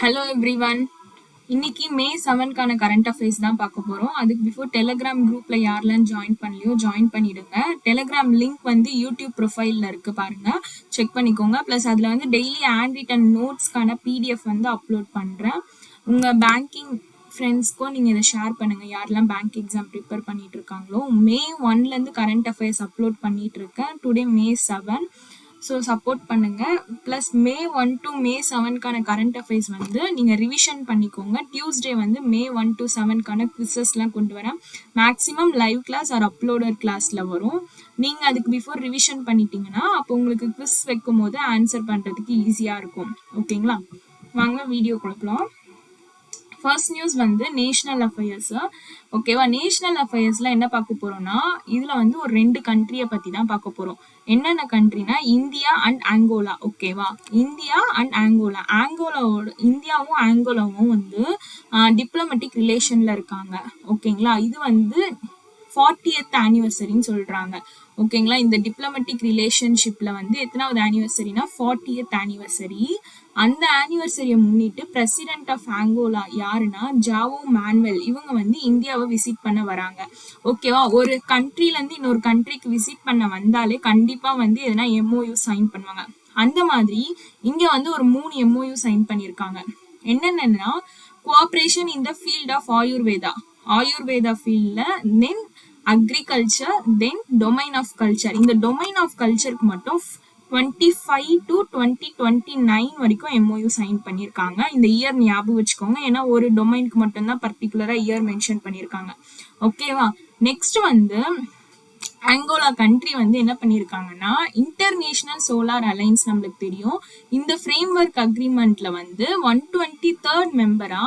Hello everyone. இன்னைக்கு மே 7க்கான current affairs தான் பார்க்க போறோம். அதுக்கு பிஃபோர் டெலிகிராம் குரூப்ல யாரெல்லாம் ஜாயின் பண்ணலையோ ஜாயின் பண்ணிடுங்க. டெலிகிராம் லிங்க் வந்து யூடியூப் ப்ரொஃபைல்ல இருக்கு, பாருங்க, செக் பண்ணிக்கோங்க. ப்ளஸ் அதுல வந்து டெய்லி ஹேண்ட் ரிட்டன் நோட்ஸ்க்கான பிடிஎஃப் வந்து அப்லோட் பண்றேன். உங்க பேங்கிங் ஃப்ரெண்ட்ஸ்க்கும் நீங்க இதை ஷேர் பண்ணுங்க, யாரெல்லாம் பேங்க் எக்ஸாம் ப்ரிப்பேர் பண்ணிட்டு இருக்காங்களோ. மே 1ல இருந்து கரண்ட் அஃபேர்ஸ் அப்லோட் பண்ணிட்டு இருக்கேன். Today May 7. ஸோ சப்போர்ட் பண்ணுங்க. ப்ளஸ் மே 1 to மே 7க்கான கரண்ட் அஃபேர்ஸ் வந்து நீங்க ரிவிஷன் பண்ணிக்கோங்க. டியூஸ்டே வந்து மே 1 to 7க்கான குவிசஸ்லாம் கொண்டு வரேன். Maximum live class or uploaded கிளாஸ்ல வரும். நீங்க அதுக்கு பிஃபோர் ரிவிஷன் பண்ணிட்டீங்கன்னா அப்போ உங்களுக்கு குவிஸ் வைக்கும் போது ஆன்சர் பண்றதுக்கு ஈஸியா இருக்கும். ஓகேங்களா, வாங்க வீடியோ கொடுக்கலாம். ஃபர்ஸ்ட் நியூஸ் வந்து நேஷனல் அஃபேர்ஸ். ஓகேவா, நேஷனல் அஃபேர்ஸ்ல என்ன பார்க்க போறோம்னா இதுல வந்து ஒரு 2 கண்ட்ரியை பத்தி தான் பார்க்க போறோம். என்னென்ன கண்ட்ரினா இந்தியா அண்ட் ஆங்கோலா. ஓகேவா, இந்தியா அண்ட் ஆங்கோலா. இந்தியாவும் ஆங்கோலாவும் வந்து டிப்ளமேட்டிக் ரிலேஷன்ல இருக்காங்க. ஓகேங்களா, இது வந்து 40th ஆனிவர்சரின்னு சொல்றாங்க. ஓகேங்களா, இந்த டிப்ளமேட்டிக் ரிலேஷன்ஷிப்ல வந்து எத்தனாவது ஆனிவர்சரினா 40th ஆனிவர்சரி. அந்த ஆனிவர்சரியை முன்னிட்டு பிரசிடென்ட் ஆஃப் ஆங்கோலா யாருன்னா ஜாவோ மேனுவல், இவங்க வந்து இந்தியாவை விசிட் பண்ண வராங்க. ஓகேவா, ஒரு கண்ட்ரில இருந்து இன்னொரு கண்ட்ரிக்கு விசிட் பண்ண வந்தாலே கண்டிப்பா வந்து எதனா எம்ஓயு சைன் பண்ணுவாங்க. அந்த மாதிரி இங்க வந்து ஒரு 3 எம்ஓயு சைன் பண்ணியிருக்காங்க. என்னென்னா cooperation in the field of Ayurveda ஃபீல்ட்ல, then agriculture, then domain of culture. இந்த டொமைன் ஆஃப் கல்ச்சருக்கு மட்டும் 25 to 2029 வரைக்கும் எம்ஓயு சைன் பண்ணியிருக்காங்க. இந்த இயர் ஞாபகம் வச்சுக்கோங்க, ஏன்னா ஒரு டொமைனுக்கு மட்டும்தான் பர்டிகுலரா இயர் மென்ஷன் பண்ணியிருக்காங்க. ஓகேவா, நெக்ஸ்ட் வந்து ஆங்கோலா கண்ட்ரி வந்து என்ன பண்ணியிருக்காங்கன்னா இன்டர்நேஷனல் சோலார் அலைன்ஸ், நம்மளுக்கு தெரியும். இந்த ஃப்ரேம் ஒர்க் அக்ரிமெண்ட்ல வந்து 123rd மெம்பரா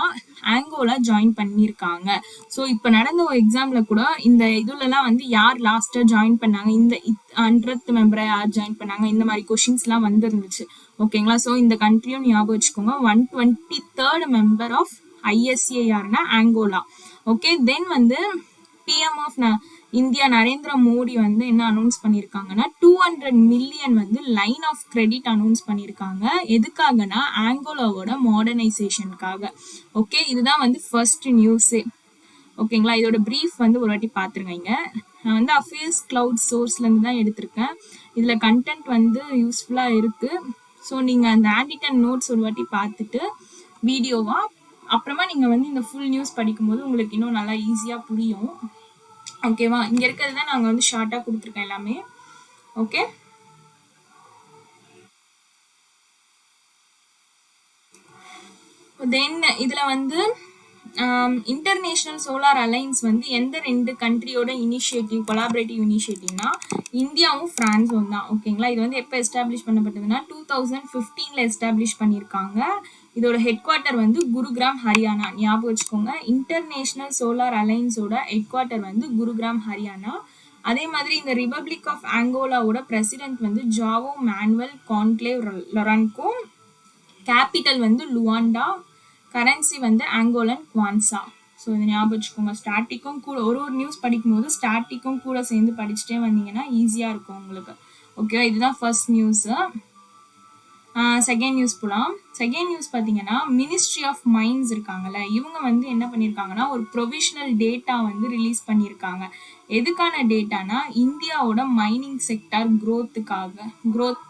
ஆங்கோலா ஜாயின் பண்ணியிருக்காங்க. ஸோ இப்போ நடந்த ஒரு எக்ஸாம்ல கூட இந்த இதுலலாம் வந்து யார் லாஸ்டா ஜாயின் பண்ணாங்க, இந்த 100th மெம்பரா யார் ஜாயின் பண்ணாங்க, இந்த மாதிரி கொஷின்ஸ்லாம் வந்துருந்துச்சு. ஓகேங்களா, ஸோ இந்த கண்ட்ரியும் ஞாபகம் வச்சுக்கோங்க. 123rd மெம்பர் ஆஃப் ஐஎஸ்ஏ யாருன்னா ஆங்கோலா. ஓகே, தென் வந்து PM of India Narendra Modi வந்து என்ன அனௌன்ஸ் பண்ணியிருக்காங்கன்னா 200 மில்லியன் வந்து லைன் ஆஃப் கிரெடிட் அனௌன்ஸ் பண்ணியிருக்காங்க. எதுக்காகனா ஆங்கோலாவோட மாடர்னைசேஷனுக்காக. ஓகே, இதுதான் வந்து ஃபர்ஸ்ட் நியூஸே. ஓகேங்களா, இதோட ப்ரீஃப் வந்து ஒரு வாட்டி பார்த்துருங்க. நான் வந்து அஃபேர்ஸ் கிளவுட் சோர்ஸ்லேருந்து தான் எடுத்திருக்கேன். இதில் கண்டென்ட் வந்து யூஸ்ஃபுல்லாக இருக்குது. ஸோ நீங்கள் அந்த ஹேண்ட் நோட்ஸ் ஒரு வாட்டி பார்த்துட்டு வீடியோவா அப்புறமா நீங்கள் வந்து இந்த ஃபுல் நியூஸ் படிக்கும்போது உங்களுக்கு இன்னும் நல்லா ஈஸியாக புரியும். ஓகேவா, இங்க இருக்கிறது தான் நாங்க வந்து ஷார்ட்டா கொடுத்துருக்கேன் எல்லாமே. ஓகே, தென் இதுல வந்து இன்டர்நேஷனல் சோலார் அலைன்ஸ் வந்து எந்த 2 கண்ட்ரியோட இனிஷியேட்டிவ், கொலாபரேட்டிவ் இனிஷியேட்டிவ்னா இந்தியாவும் பிரான்ஸும் தான். ஓகேங்களா, இது வந்து எப்போ எஸ்டாப்ளிஷ் பண்ணப்பட்டதுன்னா 2015ல எஸ்டாப்ளிஷ் பண்ணியிருக்காங்க. இதோட ஹெட் குவார்ட்டர் வந்து குருகிராம், ஹரியானா. ஞாபகம் வச்சுக்கோங்க, இன்டர்நேஷனல் சோலார் அலைன்ஸோட ஹெட் குவார்ட்டர் வந்து குருகிராம், ஹரியானா. அதே மாதிரி இந்த ரிபப்ளிக் ஆஃப் ஆங்கோலாவோட பிரசிடென்ட் வந்து ஜாவோ மேனுவல் கான்க்ளேவ் லொரன்கோ. கேபிட்டல் வந்து லுவாண்டா. கரன்சி வந்து ஆங்கோலன் குவான்சா. ஸோ இதை ஞாபகம் வச்சுக்கோங்க. ஸ்டாட்டிக்கும் கூட ஒரு நியூஸ் படிக்கும்போது ஸ்டாட்டிக்கும் கூட சேர்ந்து படிச்சுட்டே வந்தீங்கன்னா ஈஸியாக இருக்கும் உங்களுக்கு. ஓகேவா, இதுதான் ஃபர்ஸ்ட் நியூஸு. செகண்ட் நியூஸ் போகலாம். செகண்ட் நியூஸ் பார்த்தீங்கன்னா மினிஸ்ட்ரி ஆஃப் மைன்ஸ் இருக்காங்கல்ல, இவங்க வந்து என்ன பண்ணியிருக்காங்கன்னா ஒரு ப்ரொவிஷனல் டேட்டா வந்து ரிலீஸ் பண்ணியிருக்காங்க. எதுக்கான டேட்டானா இந்தியாவோட mining sector growth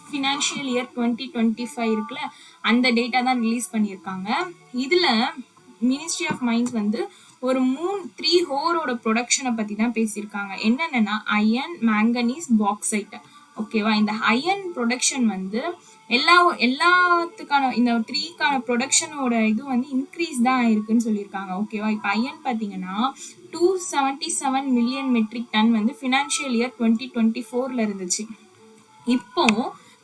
financial year 2025 இருக்குல்ல, அந்த டேட்டா தான் ரிலீஸ் பண்ணியிருக்காங்க. இதில் மினிஸ்ட்ரி ஆஃப் மைன்ஸ் வந்து ஒரு 3 ஹோரோட ப்ரொடக்ஷனை பற்றி தான் பேசியிருக்காங்க. என்னென்னா அயன், மேங்கனீஸ், பாக்சைட். ஓகேவா, இந்த அயன் ப்ரொடக்ஷன் வந்து எல்லாத்துக்கான இந்த 3க்கான ப்ரொடக்ஷனோட இது வந்து இன்க்ரீஸ் தான் ஆயிருக்குன்னு சொல்லியிருக்காங்க. ஓகேவா, இப்போ அயன் பார்த்தீங்கன்னா 277 மில்லியன் மெட்ரிக் டன் வந்து ஃபினான்ஷியல் இயர் 2024ல இருந்துச்சு. இப்போ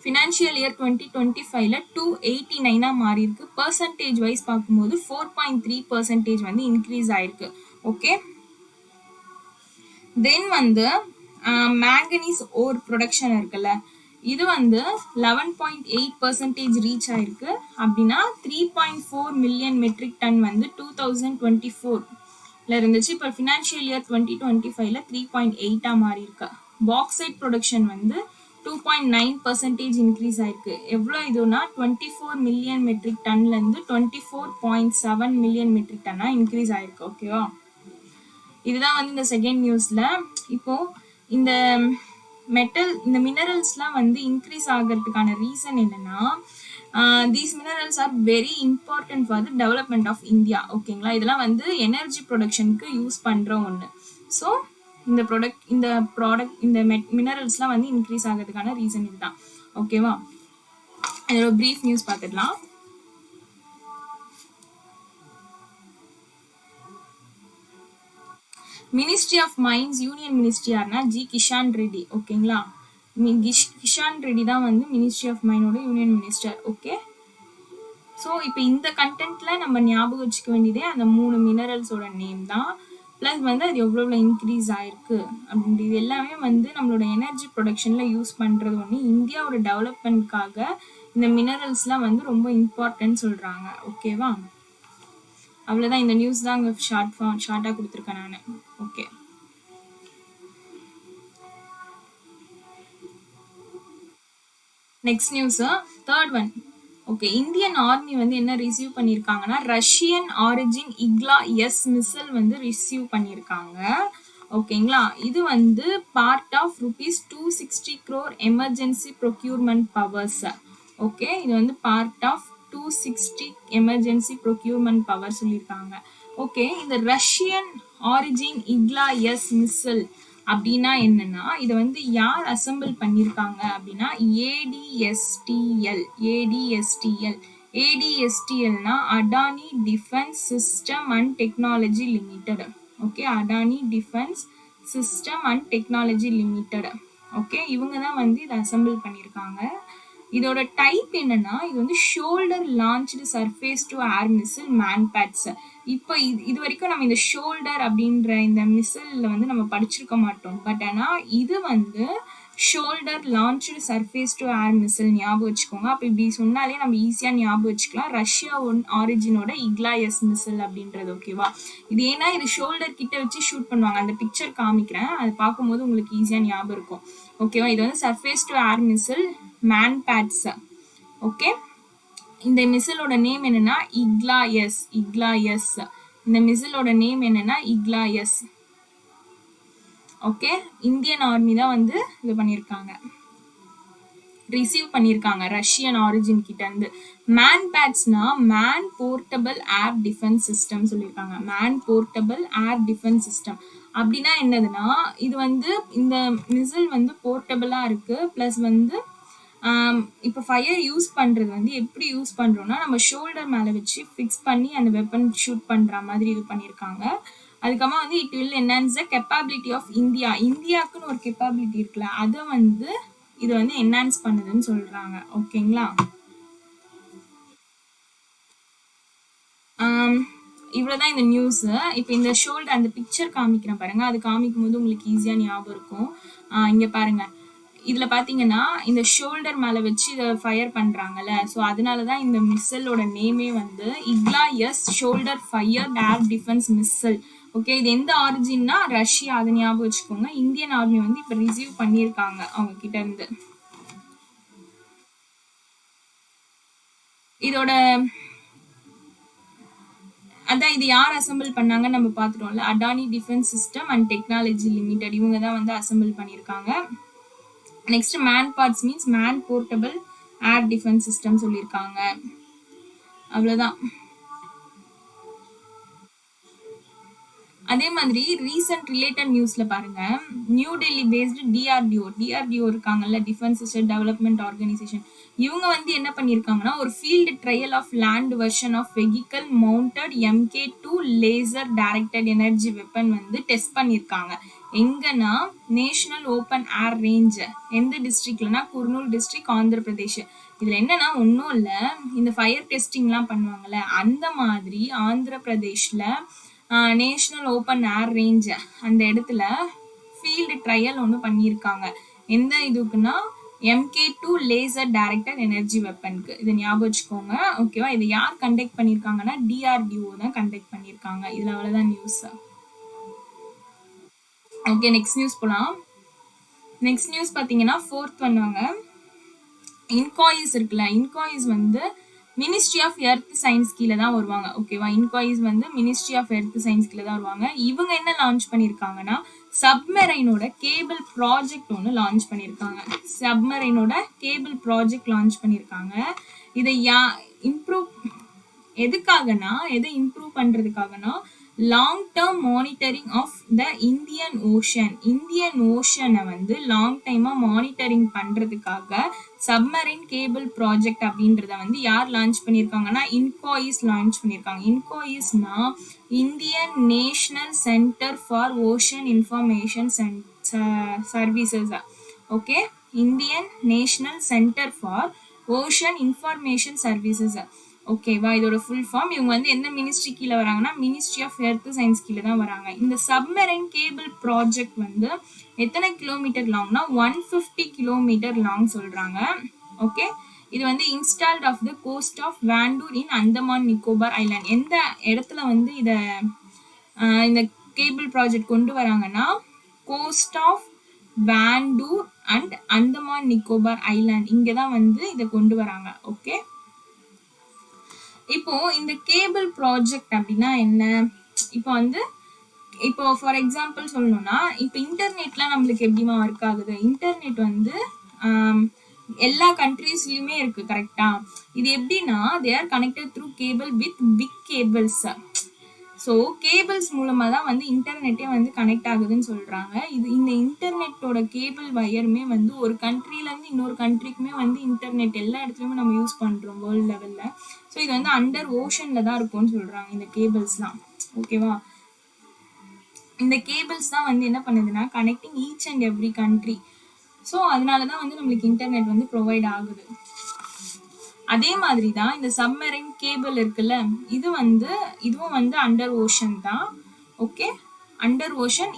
ஃபினான்ஷியல் இயர் 2025ல 289 மாறி இருக்கு. பர்சன்டேஜ் வைஸ் பார்க்கும்போது 4.3% வந்து இன்க்ரீஸ் ஆயிருக்கு. ஓகே, தென் வந்து மேங்கனீஸ் ஓர் ப்ரொடக்ஷன் இருக்குல்ல, இது வந்து 11.8% ரீச் ஆயிருக்கு. அப்படின்னா 3.4 மில்லியன் மெட்ரிக் டன் வந்து 2024ல இருந்துச்சு. இப்போ ஃபினான்ஷியல் இயர் 2025ல 3.8 மாறி இருக்கு. பாக்சைட் ப்ரொடக்ஷன் வந்து 2.9% இன்க்ரீஸ் ஆயிருக்கு. எவ்வளோ இதுனா 24 மில்லியன் மெட்ரிக் டன்ல இருந்து 24.7 மில்லியன் மெட்ரிக் டன்னா இன்க்ரீஸ் ஆயிருக்கு. ஓகேவா, இதுதான் வந்து இந்த செகண்ட் நியூஸ்ல. இப்போ இந்த இந்த மினரல்ஸ்லாம் வந்து இன்க்ரீஸ் ஆகிறதுக்கான ரீசன் என்னன்னா, these minerals are very important for the development of India. ஓகேங்களா, இதெல்லாம் வந்து எனர்ஜி ப்ரொடக்ஷனுக்கு யூஸ் பண்ற ஒன்று. ஸோ இந்த மினரல்ஸ்லாம் வந்து இன்க்ரீஸ் ஆகிறதுக்கான ரீசன் இதுதான். ஓகேவா, இதோட பிரீஃப் நியூஸ் பார்த்துடலாம். Ministry of mines union ministry யாருன்னா ஜி கிஷான் ரெட்டி. ஓகேங்களா, கிஷான் ரெட்டி தான் வந்து மினிஸ்ட்ரி ஆஃப் மைனோட யூனியன் மினிஸ்டர். ஓகே, ஸோ இப்போ இந்த கண்டென்ட்ல நம்ம ஞாபகம் வச்சுக்க வேண்டியதே அந்த 3 மினரல்ஸோட நேம் தான். ப்ளஸ் வந்து அது எவ்வளோ இன்க்ரீஸ் ஆயிருக்கு அப்படின்றது எல்லாமே வந்து நம்மளோட எனர்ஜி ப்ரொடக்ஷன்ல யூஸ் பண்றது ஒன்று. இந்தியாவோட டெவலப்மெண்ட்காக இந்த மினரல்ஸ்லாம் வந்து ரொம்ப இம்பார்ட்டன்ட் சொல்றாங்க. ஓகேவா, அவ்வளோதான். இந்த நியூஸ் தான் அங்கே ஷார்ட்டாக கொடுத்துருக்கேன் நான். Okay, next news, third one. Okay, Indian army வந்து என்ன ரிசீவ் பண்ணியிருக்காங்கன்னா Russian origin Igla S missile வந்து ரிசீவ் பண்ணியிருக்காங்க. ஓகேங்களா, இது வந்து part of ₹260 crore emergency procurement powers. ஓகே, இது வந்து part of 260 emergency procurement power சொல்லியிருக்காங்க. ஓகே, இந்த Russian origin Igla S missile அப்படின்னா என்னன்னா, இதை வந்து யார் அசம்பிள் பண்ணியிருக்காங்க அப்படின்னா ஏடிஎஸ்டிஎல்னா Adani defence system and technology limited. Okay, Adani defence system and technology limited. Okay, இவங்க தான் வந்து இதை அசம்பிள் பண்ணியிருக்காங்க. இதோட டைப் என்னன்னா, இது வந்து shoulder launched surface to air missile MANPADS. இப்போ இது வரைக்கும் நம்ம இந்த ஷோல்டர் அப்படின்ற இந்த மிசில்ல வந்து நம்ம படிச்சிருக்க மாட்டோம். பட் ஆனால் இது வந்து shoulder launched surface to air missile ஞாபகம் வச்சுக்கோங்க. அப்போ இப்படி சொன்னாலே நம்ம ஈஸியாக ஞாபகம் வச்சுக்கலாம் ரஷ்யா ஆரிஜினோட இக்லா எஸ் மிசில் அப்படின்றது. ஓகேவா, இது ஏன்னா இது ஷோல்டர் கிட்ட வச்சு ஷூட் பண்ணுவாங்க. அந்த பிக்சர் காமிக்கிறேன், அது பார்க்கும்போது உங்களுக்கு ஈஸியாக ஞாபகம் இருக்கும். ஓகேவா, இது வந்து surface to air missile மேன்பேட்ஸ். Okay, இந்த மிசிலோட நேம் என்னன்னா இக்லா எஸ். இந்த மிசிலோட நேம் என்னன்னா இக்லா எஸ். ஓகே, இந்தியன் ஆர்மி தான் வந்து இது பண்ணியிருக்காங்க, ரிசீவ் பண்ணியிருக்காங்க ரஷ்யன் ஆரிஜின் கிட்ட இருந்து. மேன்பேட்ஸ்னா man portable air defence system சொல்லியிருக்காங்க. Man portable air defence system அப்படின்னா என்னதுன்னா, இது வந்து இந்த மிசில் வந்து போர்ட்டபிளா இருக்கு. பிளஸ் வந்து இப்போ ஃபயர் யூஸ் பண்ணுறது வந்து எப்படி யூஸ் பண்ணுறோன்னா, நம்ம ஷோல்டர் மேலே வச்சு ஃபிக்ஸ் பண்ணி அந்த வெப்பன் ஷூட் பண்ணுற மாதிரி இது பண்ணியிருக்காங்க. அதுக்கப்புறமா வந்து it will enhance the capability of இந்தியாவுக்குன்னு ஒரு கெப்பாபிலிட்டி இருக்குல்ல, அதை வந்து இது வந்து என்ஹான்ஸ் பண்ணுதுன்னு சொல்கிறாங்க. ஓகேங்களா, இவ்வளோதான் இந்த நியூஸ். இப்போ இந்த ஷோல்டர் அந்த பிக்சர் காமிக்கிறேன் பாருங்க, அது காமிக்கும் போது உங்களுக்கு ஈஸியாக ஞாபகம் இருக்கும். இங்கே பாருங்க, இதுல பாத்தீங்கன்னா இந்த ஷோல்டர் மேல வச்சு இதை ஃபயர் பண்றாங்கல்ல, ஸோ அதனாலதான் இந்த மிசைலோட நேமே வந்து Igla S shoulder fire air defence missile. Okay, இது எந்த ஆரிஜின்னா ரஷ்யா, அதை ஞாபகம் வச்சுக்கோங்க. இந்தியன் ஆர்மி வந்து இப்ப ரிசீவ் பண்ணியிருக்காங்க அவங்க கிட்ட இருந்து. இதோட அதான் இது யார் அசம்பிள் பண்ணாங்கன்னு நம்ம பார்த்துட்டோம்ல, Adani defence system and technology limited, இவங்க தான் வந்து அசம்பிள் பண்ணியிருக்காங்க. Next man parts means man portable air defence system சொல்லியிருக்காங்க. அவ்வளோதான். அதே மாதிரி ரீசன்ட் ரிலேட்டட் நியூஸ்ல பாருங்க, நியூ டெல்லி பேஸ்டு டிஆர்டிஓ இருக்காங்கல்ல, டிஃபென்ஸ் ரிசர்ச் டெவலப்மெண்ட் ஆர்கனைசேஷன், இவங்க வந்து என்ன பண்ணியிருக்காங்கன்னா ஒரு field trial of land version of vehicle mounted MK2 laser directed energy weapon வந்து டெஸ்ட் பண்ணியிருக்காங்க. எங்கன்னா நேஷனல் ஓப்பன் ஏர் ரேஞ்ச், எந்த டிஸ்ட்ரிக்ட்லனா குர்னூல் டிஸ்ட்ரிக்ட், ஆந்திர பிரதேஷ். இதுல என்னன்னா ஒன்றும் இல்லை, இந்த ஃபயர் டெஸ்டிங்லாம் பண்ணுவாங்கல்ல, அந்த மாதிரி ஆந்திர பிரதேஷ்ல நேஷனல் ஓப்பன் ஏர் ரேஞ்ச் அந்த இடத்துல ஃபீல்டு ட்ரையல் ஒன்று பண்ணியிருக்காங்க. எந்த இதுக்குன்னா MK2 லேசர் டைரக்டட் எனர்ஜி வெப்பனுக்கு. இதை ஞாபகம் வச்சுக்கோங்க. ஓகேவா, இதை யார் கண்டக்ட் பண்ணியிருக்காங்கன்னா DRDO தான் கண்டக்ட் பண்ணியிருக்காங்க. இதில் அவ்வளோதான் நியூஸ். ஓகே, நெக்ஸ்ட் நியூஸ் போகலாம். நெக்ஸ்ட் நியூஸ் பார்த்தீங்கன்னா ஃபோர்த் பண்ணுவாங்க. இன்காயிஸ் இருக்குல்ல, இன்காயிஸ் வந்து மினிஸ்ட்ரி ஆஃப் எர்த் சயின்ஸ் கீழே தான் வருவாங்க. ஓகேவா, இன்காயிஸ் வந்து மினிஸ்ட்ரி ஆஃப் எர்த் சயின்ஸ் கீழே தான் வருவாங்க. இவங்க என்ன லான்ச் பண்ணியிருக்காங்கன்னா சப்மெரைனோட கேபிள் ப்ராஜெக்ட் ஒன்று லான்ச் பண்ணியிருக்காங்க. சப்மெரைனோட கேபிள் ப்ராஜெக்ட் லான்ச் பண்ணியிருக்காங்க. இதை இம்ப்ரூவ் எதுக்காகனா, எதை இம்ப்ரூவ் பண்றதுக்காகனா long term monitoring of the Indian ஓஷனை வந்து லாங் டைமா மானிட்டரிங் பண்றதுக்காக சப்மரைன் கேபிள் ப்ராஜெக்ட் அப்படின்றத வந்து யார் லான்ச் பண்ணியிருக்காங்கன்னா இன்காயிஸ் லான்ச் பண்ணியிருக்காங்க. இன்காயிஸ்னா Indian national centre for ocean information services. Okay, Indian national centre for ocean information services. ஓகேவா, இதோட ஃபுல் ஃபார்ம். இவங்க வந்து எந்த மினிஸ்ட்ரி கீழே வராங்கன்னா மினிஸ்ட்ரி ஆஃப் எர்த் சயின்ஸ் கீழே தான் வராங்க. இந்த சப்மெரைன் கேபிள் ப்ராஜெக்ட் வந்து எத்தனை கிலோமீட்டர் லாங்னா 150 கிலோமீட்டர் லாங் சொல்றாங்க. ஓகே, இது வந்து installed of the coast of Wandoor in Andaman Nicobar island. எந்த இடத்துல வந்து இந்த கேபிள் ப்ராஜெக்ட் கொண்டு வராங்கன்னா coast of Wandoor and Andaman Nicobar island, இங்கே தான் வந்து இதை கொண்டு வராங்க. ஓகே, இப்போ இந்த கேபிள் ப்ராஜெக்ட் அப்படின்னா என்ன? இப்போ ஃபார் எக்ஸாம்பிள் சொல்லணும்னா, இப்போ இன்டர்நெட்லாம் நம்மளுக்கு எப்படிமா ஒர்க் ஆகுது? இன்டர்நெட் வந்து எல்லா கண்ட்ரீஸ்லயுமே இருக்கு, கரெக்டா? இது எப்படின்னா they are connected through cable with big cables. So cables மூலமா தான் வந்து இன்டர்நெட்டே வந்து கனெக்ட் ஆகுதுன்னு சொல்றாங்க. இந்த இன்டர்நெட்டோட கேபிள் வயருமே வந்து ஒரு கண்ட்ரிலேருந்து இன்னொரு கண்ட்ரிக்குமே வந்து இன்டர்நெட் எல்லா இடத்துலையுமே நம்ம யூஸ் பண்றோம் வேர்ல்டு லெவல்ல. ஸோ இது வந்து அண்டர் ஓஷன்ல தான் இருக்கும்னு சொல்றாங்க இந்த கேபிள்ஸ்லாம். ஓகேவா, இந்த கேபிள்ஸ் தான் வந்து என்ன பண்ணுதுன்னா connecting each and every country. So அதனால தான் வந்து நம்மளுக்கு இன்டர்நெட் வந்து ப்ரொவைட் ஆகுது. அதே மாதிரி தான் இந்த சப்மரைன் கேபிள் இருக்குல்ல, இதுவும் வந்து அண்டர் ஓஷன் தான். Okay, under ocean.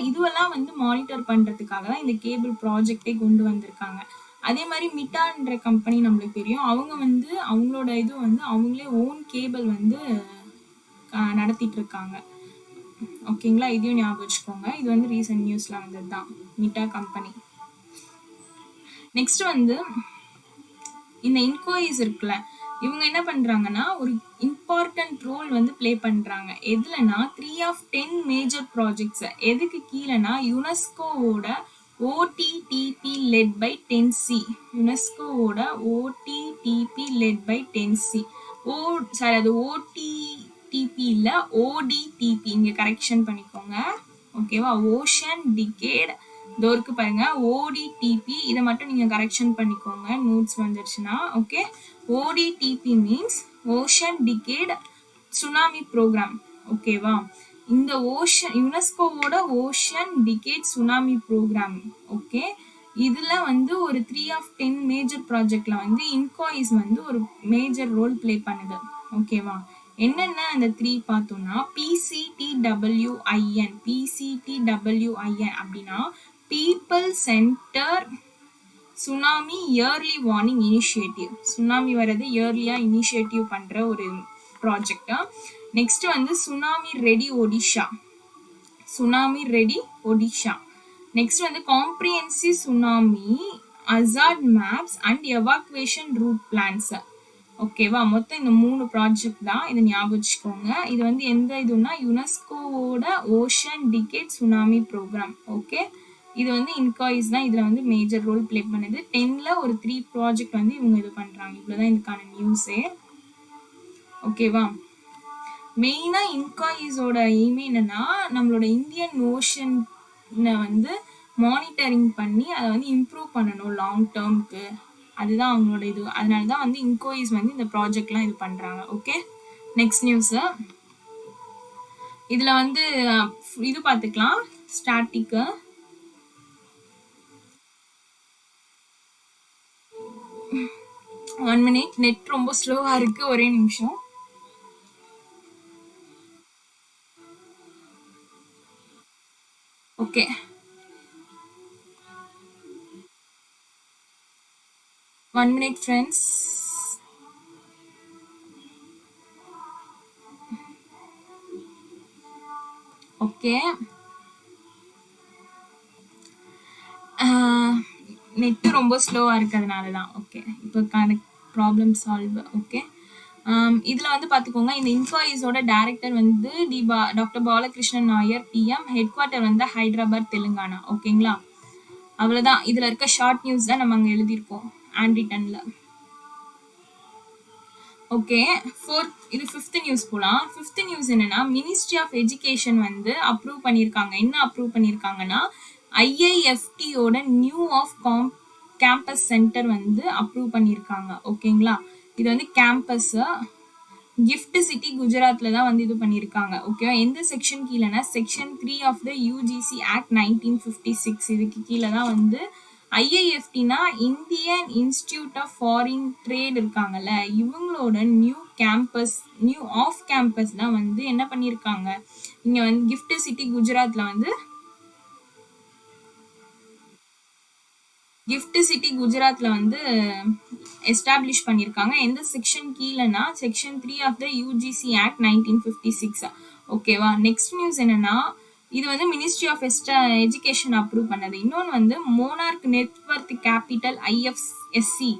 இதுவெல்லாம் வந்து மானிட்டர் பண்றதுக்காக தான் இந்த கேபிள் ப்ராஜெக்டே கொண்டு வந்திருக்காங்க. அதே மாதிரி மிட்டான்ற கம்பெனி நம்மளுக்கு தெரியும். அவங்க வந்து அவங்களோட இது வந்து அவங்களே ஓன் கேபிள் வந்து நடத்திட்டு இருக்காங்க. ஓகேங்களா, இதையும் ஞாபகம் வச்சுக்கோங்க. இது வந்து ரீசன்ட் நியூஸ்ல வந்தது தான், மிட்டா கம்பெனி. நெக்ஸ்ட் வந்து இந்த இன்கோயிஸ் இருக்குல்ல, இவங்க என்ன பண்றாங்கன்னா ஒரு இம்பார்ட்டன்ட் ரோல் வந்து பிளே பண்றாங்க. எதுலனா 3 of 10 மேஜர் ப்ராஜெக்ட்ஸ். எதுக்கு கீழனா யுனெஸ்கோவோட OTTP led by 10C. யுனெஸ்கோவோட OTTP led by 10C. அது OTTP இல்ல, ODTP. இங்க கரெக்ஷன் பண்ணிக்கோங்க. ஓகேவா, ஓஷன் டிகேட் தோருக்கு பாருங்க, ODTP. இதை மட்டும் நீங்க கரெக்ஷன் பண்ணிக்கோங்க நோட்ஸ் வந்துருச்சுன்னா. Okay, ODTP means ocean decade tsunami programme. ஓகேவா, இந்த யுனெஸ்கோவோட ocean decade tsunami programme. Okay, இதுல வந்து ஒரு 3 of 10 மேஜர் ப்ராஜெக்ட்ல வந்து இன்காயிஸ் வந்து ஒரு மேஜர் ரோல் பிளே பண்ணுது. ஓகேவா, என்னென்ன அந்த 3 பார்த்தோம்னா PCTWIN. PCTWIN அப்படின்னா people centre tsunami early warning initiative. Tsunami வர்றது இயர்லியா இனிஷியேட்டிவ் பண்ற ஒரு ப்ராஜெக்டா. நெக்ஸ்ட் வந்து tsunami ready Odisha. Tsunami ready Odisha. Next வந்து comprehensive tsunami hazard maps and evacuation route plans. ஓகேவா, மொத்தம் இந்த 3 ப்ராஜெக்ட் தான். இதை ஞாபகம் வச்சுக்கோங்க. இது வந்து எந்த இதுனா யுனெஸ்கோவோட ocean decade tsunami programme. Okay, இது வந்து இன்காயிஸ் தான் இதுல வந்து மேஜர் ரோல் பிளே பண்ணுது. 10ல ஒரு 3 ப்ராஜெக்ட் வந்து இவங்க இது பண்றாங்க. இவ்வளவுதான் இதுக்கான நியூஸே. ஓகேவா, மெயினா இன்காயிஸோட எய்மே என்னன்னா நம்மளோட இந்தியன் ஓஷனை வந்து மானிட்டரிங் பண்ணி அதை வந்து இம்ப்ரூவ் பண்ணணும் லாங் டேர்ம்க்கு. அதுதான் அவங்களோட இது. அதனாலதான் வந்து இன்கோயிஸ் வந்து இந்த ப்ராஜெக்ட்லாம் இது பண்றாங்க. Okay, next news. இதுல வந்து இது பார்த்துக்கலாம், ஸ்டாட்டிக்கு. ஒன் மினிட், நெட் ரொம்ப ஸ்லோவா இருக்கு, ஒரே நிமிஷம். Okay, one minute friends. Okay, net ரொம்ப ஸ்லோவாக இருக்கிறதுனால தான். ஓகே, இப்போ கனெக்ட் ப்ராப்ளம் சால்வ். ஓகே, இதில் வந்து பார்த்துக்கோங்க, இந்த இன்ஃபாயிஸோட டைரக்டர் வந்து doctor Balakrishnan Nair PM, head quarter வந்து ஹைதராபாத் தெலுங்கானா. ஓகேங்களா, அவ்வளோதான். இதில் இருக்க ஷார்ட் நியூஸ் தான் நம்ம அங்கே எழுதியிருக்கோம் ஹேண்ட் ரிட்டனில். ஓகே, இது ஃபிஃப்த் நியூஸ் போகலாம். ஃபிஃப்த் நியூஸ் என்னன்னா, மினிஸ்ட்ரி ஆஃப் எஜுகேஷன் வந்து அப்ரூவ் பண்ணியிருக்காங்க. என்ன அப்ரூவ் பண்ணியிருக்காங்கன்னா, ஐஐஎஃப்டியோட நியூ ஆஃப் கேம்பஸ் சென்டர் வந்து அப்ரூவ் பண்ணியிருக்காங்க. ஓகேங்களா, இது வந்து கேம்பஸ் கிஃப்ட் சிட்டி குஜராத்ல தான் வந்து இது பண்ணியிருக்காங்க. ஓகேவா, எந்த செக்ஷன் கீழேனா section 3 of the UGC act 1956 இதுக்கு கீழே தான் வந்து ஐஐஎஃப்டினா Indian institute of foreign trade இருக்காங்கல்ல, இவங்களோட நியூ ஆஃப் கேம்பஸ் தான் வந்து என்ன பண்ணியிருக்காங்க, இங்கே வந்து கிஃப்ட் சிட்டி குஜராத்ல வந்து எஸ்டாப்ளிஷ் பண்ணியிருக்காங்க. எந்த செக்ஷன் கீழேனா section 3 of the UGC act 1956. ஓகேவா, நெக்ஸ்ட் நியூஸ் என்னன்னா, இது வந்து மினிஸ்ட்ரி ஆஃப் எஜுகேஷன் அப்ரூவ் பண்ணது. இன்னொன்று வந்து மோனார்க் நெட்வொர்க் கேபிட்டல் ஐஎஃப்எஸ்சி,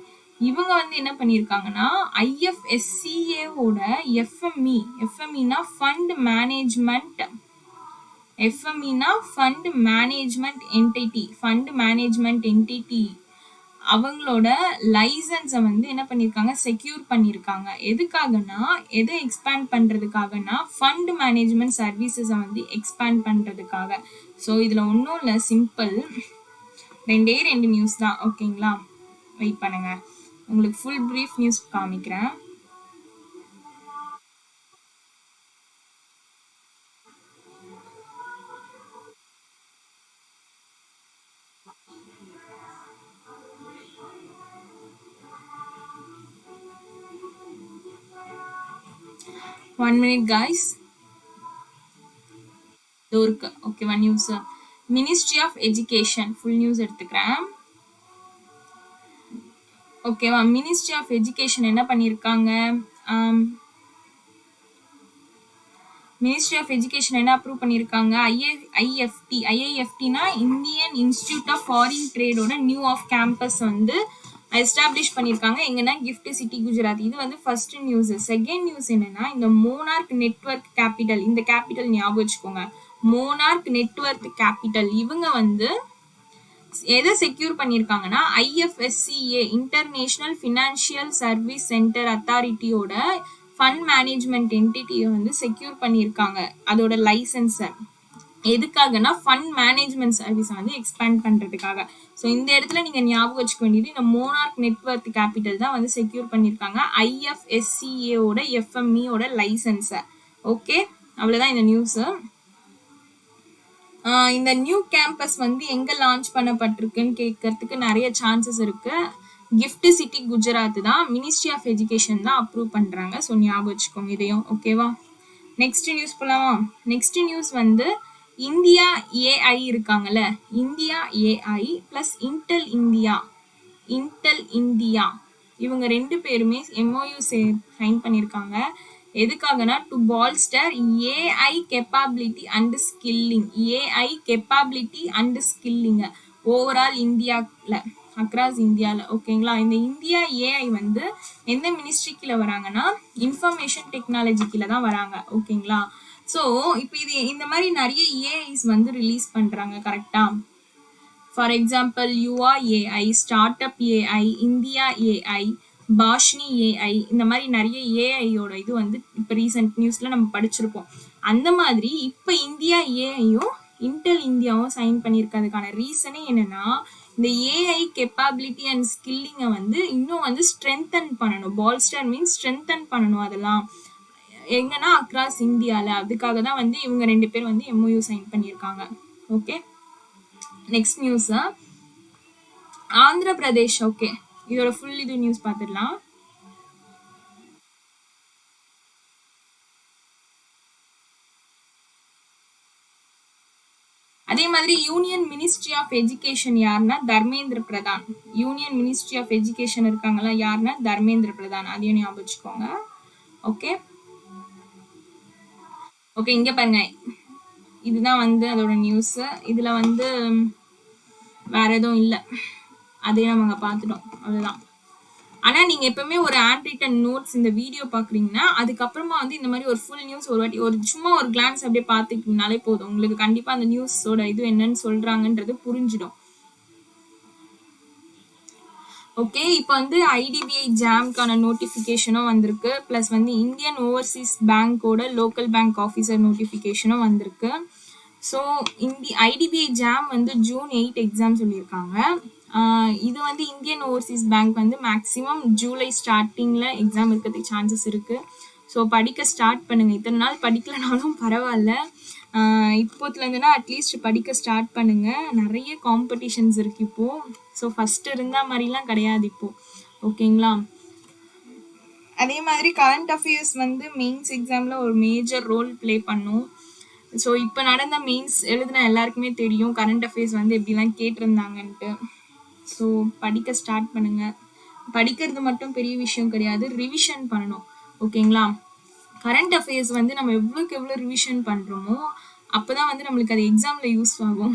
இவங்க வந்து என்ன பண்ணியிருக்காங்கன்னா ஐஎஃப்எஸ்சிஏவோட எஃப்எம்இனா ஃபண்ட் மேனேஜ்மெண்ட் என்டிட்டி அவங்களோட லைசன்ஸை வந்து என்ன பண்ணியிருக்காங்க, செக்யூர் பண்ணியிருக்காங்க. எதுக்காகனா, எதை எக்ஸ்பேண்ட் பண்ணுறதுக்காகனா ஃபண்ட் மேனேஜ்மெண்ட் சர்வீசஸை வந்து எக்ஸ்பேண்ட் பண்ணுறதுக்காக. ஸோ இதில் ஒன்றும் இல்லை, சிம்பிள், 2 நியூஸ் தான். ஓகேங்களா, வெயிட் பண்ணுங்க, உங்களுக்கு ஃபுல் ப்ரீஃப் நியூஸ் காமிக்கிறேன். One minute guys. இருக்கு. ஓகேவா, news ministry of education full news எடுத்துக்கிறேன். ஓகேவா, மினிஸ்ட்ரி ஆஃப் எஜுகேஷன் என்ன பண்ணியிருக்காங்க, மினிஸ்ட்ரி ஆஃப் எஜுகேஷன் என்ன அப்ரூவ் பண்ணியிருக்காங்க, ஐஐஎஃப்டினா இந்தியன் இன்ஸ்டிடியூட் ஆஃப் ஃபாரின் ட்ரேடோட நியூ ஆஃப் கேம்பஸ் வந்து எஸ்டாப்ளிஷ் பண்ணியிருக்காங்க. எங்கன்னா கிஃப்ட் சிட்டி குஜராத். இது வந்து ஃபர்ஸ்ட் நியூஸ். செகண்ட் நியூஸ் என்னன்னா, இந்த மோனார்க் நெட்வொர்க் கேபிட்டல், இந்த கேபிட்டல் ஞாபகம் வச்சுக்கோங்க, மோனார்க் நெட்வொர்க் கேபிட்டல், இவங்க வந்து எதை செக்யூர் பண்ணியிருக்காங்கன்னா IFSCA international financial service centre அத்தாரிட்டியோட ஃபண்ட் மேனேஜ்மெண்ட் என்டிட்டியை வந்து செக்யூர் பண்ணியிருக்காங்க, அதோட லைசன்ஸை. எதுக்காகனா ஃபண்ட் மேனேஜ்மெண்ட் சர்வீஸை வந்து எக்ஸ்பேண்ட் பண்ணுறதுக்காக. ஸோ இந்த இடத்துல நீங்கள் ஞாபகம் வச்சுக்க வேண்டியது, இந்த மோனார்க் நெட்வொர்க் கேபிட்டல் தான் வந்து செக்யூர் பண்ணியிருக்காங்க ஐஎஃப்எஸ்சிஏவோட எஃப்எம்இயோட லைசன்ஸை. ஓகே, அவ்வளோதான் இந்த நியூஸு. இந்த நியூ கேம்பஸ் வந்து எங்கே லான்ச் பண்ணப்பட்டிருக்குன்னு கேட்கறதுக்கு நிறைய சான்சஸ் இருக்கு. கிஃப்ட் சிட்டி குஜராத் தான், மினிஸ்ட்ரி ஆஃப் எஜுகேஷன் தான் அப்ரூவ் பண்ணுறாங்க. ஸோ ஞாபகம் வச்சுக்கோங்க இதையும். ஓகேவா, நெக்ஸ்ட் நியூஸ் போகலாமா. நெக்ஸ்ட் நியூஸ் வந்து இந்தியா ஏஐ இருக்காங்கல்ல, India AI plus Intel India இவங்க 2 பேருமே எம்ஓயு சைன் பண்ணியிருக்காங்க. எதுக்காகனா to bolster AI capability and skilling overall இந்தியாவில், அக்ராஸ் இந்தியாவில். ஓகேங்களா, இந்த இந்தியா ஏஐ வந்து எந்த மினிஸ்ட்ரி கீழே வராங்கன்னா இன்ஃபர்மேஷன் டெக்னாலஜி கீழே தான் வராங்க. ஓகேங்களா, ஸோ இப்போ இது இந்த மாதிரி நிறைய ஏஐஸ் வந்து ரிலீஸ் பண்ணுறாங்க. கரெக்டாக, for example Yuva AI, start up AI, India AI, Bhashini AI, இந்த மாதிரி நிறைய ஏஐயோட இது வந்து இப்போ ரீசெண்ட் நியூஸில் நம்ம படிச்சிருப்போம். அந்த மாதிரி இப்போ இந்தியா ஏஐயும் இன்டெல் இந்தியாவும் சைன் பண்ணியிருக்கிறதுக்கான ரீசனே என்னன்னா, இந்த ஏஐ கேப்பபிலிட்டி அண்ட் ஸ்கில்லிங்கை வந்து இன்னும் வந்து ஸ்ட்ரென்தன் பண்ணணும். பால்ஸ்டர் மீன்ஸ் ஸ்ட்ரென்தன் பண்ணணும். அதெல்லாம் எங்கன்னா அக்ராஸ் இந்தியாவில். அதுக்காக தான் வந்து இவங்க 2 பேர் வந்து எம்ஓயு சைன் பண்ணியிருக்காங்க. Okay, next news Andhra Pradesh. Okay, இதோட ஃபுல் இது நியூஸ் பார்த்துடலாம். அதே மாதிரி யூனியன் மினிஸ்ட்ரி ஆஃப் எஜுகேஷன் யாருன்னா Dharmendra Pradhan. Union ministry of education இருக்காங்களா, யாருன்னா தர்மேந்திர பிரதான். அதையும் ஞாபகம் வச்சுக்கோங்க. ஓகே ஓகே, இங்க பாருங்க, இதுதான் வந்து அதோட நியூஸ். இதுல வந்து வேற எதுவும் இல்லை, அதே நம்ம அங்கே பார்த்துட்டோம், அவ்வளோதான். ஆனா நீங்க எப்பவுமே ஒரு ஹேண்ட் ரிட்டன் நோட்ஸ் இந்த வீடியோ பாக்குறீங்கன்னா அதுக்கப்புறமா வந்து இந்த மாதிரி ஒரு ஃபுல் நியூஸ் ஒரு வாட்டி ஒரு சும்மா ஒரு கிளான்ஸ் அப்படியே பார்த்துக்கிட்டீங்கனாலே போதும், உங்களுக்கு கண்டிப்பா அந்த நியூஸோட இது என்னன்னு சொல்றாங்கன்றது புரிஞ்சிடும். ஓகே, இப்போ வந்து ஐடிபிஐ ஜாம்க்கான நோட்டிஃபிகேஷனும் வந்திருக்கு, ப்ளஸ் வந்து இந்தியன் ஓவர்சீஸ் பேங்கோட லோக்கல் பேங்க் ஆஃபீஸர் நோட்டிஃபிகேஷனும் வந்திருக்கு. ஸோ ஐடிபிஐ ஜாம் வந்து June 8 எக்ஸாம் சொல்லியிருக்காங்க. இது வந்து இந்தியன் ஓவர்சீஸ் பேங்க் வந்து மேக்ஸிமம் ஜூலை ஸ்டார்டிங்கில் எக்ஸாம் இருக்கிறதுக்கு சான்சஸ் இருக்குது. ஸோ படிக்க ஸ்டார்ட் பண்ணுங்கள், இத்தனை நாள் படிக்கலனாலும் பரவாயில்ல, இப்போத்துலேருந்துனா அட்லீஸ்ட் படிக்க ஸ்டார்ட் பண்ணுங்கள். நிறைய காம்படிஷன்ஸ் இருக்குது இப்போது. ஸோ ஃபஸ்ட்டு இருந்தால் மாதிரிலாம் கிடையாது இப்போது, ஓகேங்களா? அதே மாதிரி கரண்ட் அஃபேர்ஸ் வந்து மெயின்ஸ் எக்ஸாமில் ஒரு மேஜர் ரோல் ப்ளே பண்ணும். ஸோ இப்போ நடந்த மெயின்ஸ் எழுதின எல்லாருக்குமே தெரியும் கரண்ட் அஃபேர்ஸ் வந்து எப்படிலாம் கேட்டிருந்தாங்கன்ட்டு. ஸோ படிக்க ஸ்டார்ட் பண்ணுங்கள். படிக்கிறது மட்டும் பெரிய விஷயம் கிடையாது, ரிவிஷன் பண்ணணும், ஓகேங்களா? கரண்ட் அஃபேர்ஸ் வந்து நம்ம எவ்வளோக்கு எவ்வளோ ரிவிஷன் பண்ணுறோமோ அப்போ தான் வந்து நம்மளுக்கு அது எக்ஸாமில் யூஸ் ஆகும்.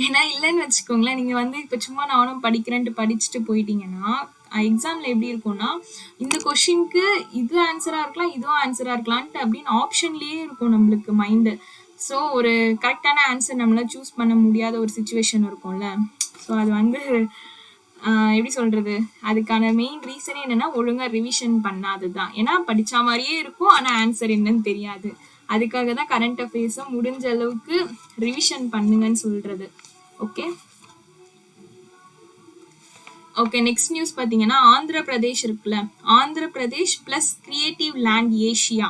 ஏன்னா இல்லைன்னு வச்சுக்கோங்களேன், நீங்கள் வந்து இப்போ சும்மா நானும் படிக்கிறேன்ட்டு படிச்சுட்டு போயிட்டீங்கன்னா எக்ஸாமில் எப்படி இருக்கும்னா இந்த கொஷினுக்கு இது ஆன்சராக இருக்கலாம் இதுவும் ஆன்சராக இருக்கலான்ட்டு அப்படின்னு ஆப்ஷன்லேயே இருக்கும் நம்மளுக்கு மைண்டு. ஸோ ஒரு கரெக்டான ஆன்சர் நம்மளால் சூஸ் பண்ண முடியாத ஒரு சுச்சுவேஷன் இருக்கும்ல. ஸோ அது வந்து எப்படி சொல்கிறது, அதுக்கான மெயின் ரீசனே என்னென்னா ஒழுங்காக ரிவிஷன் பண்ணாது தான். ஏன்னா படித்த மாதிரியே இருக்கும் ஆனால் ஆன்சர் என்னன்னு தெரியாது. அதுக்காக தான் கரண்ட் அஃபேர்ஸை முடிஞ்ச அளவுக்கு ரிவிஷன் பண்ணுங்கன்னு சொல்கிறது. ஓகே ஓகே நெக்ஸ்ட் நியூஸ் பார்த்தீங்கன்னா ஆந்திர பிரதேஷ் இருக்குல்ல, Andhra Pradesh plus creative land Asia,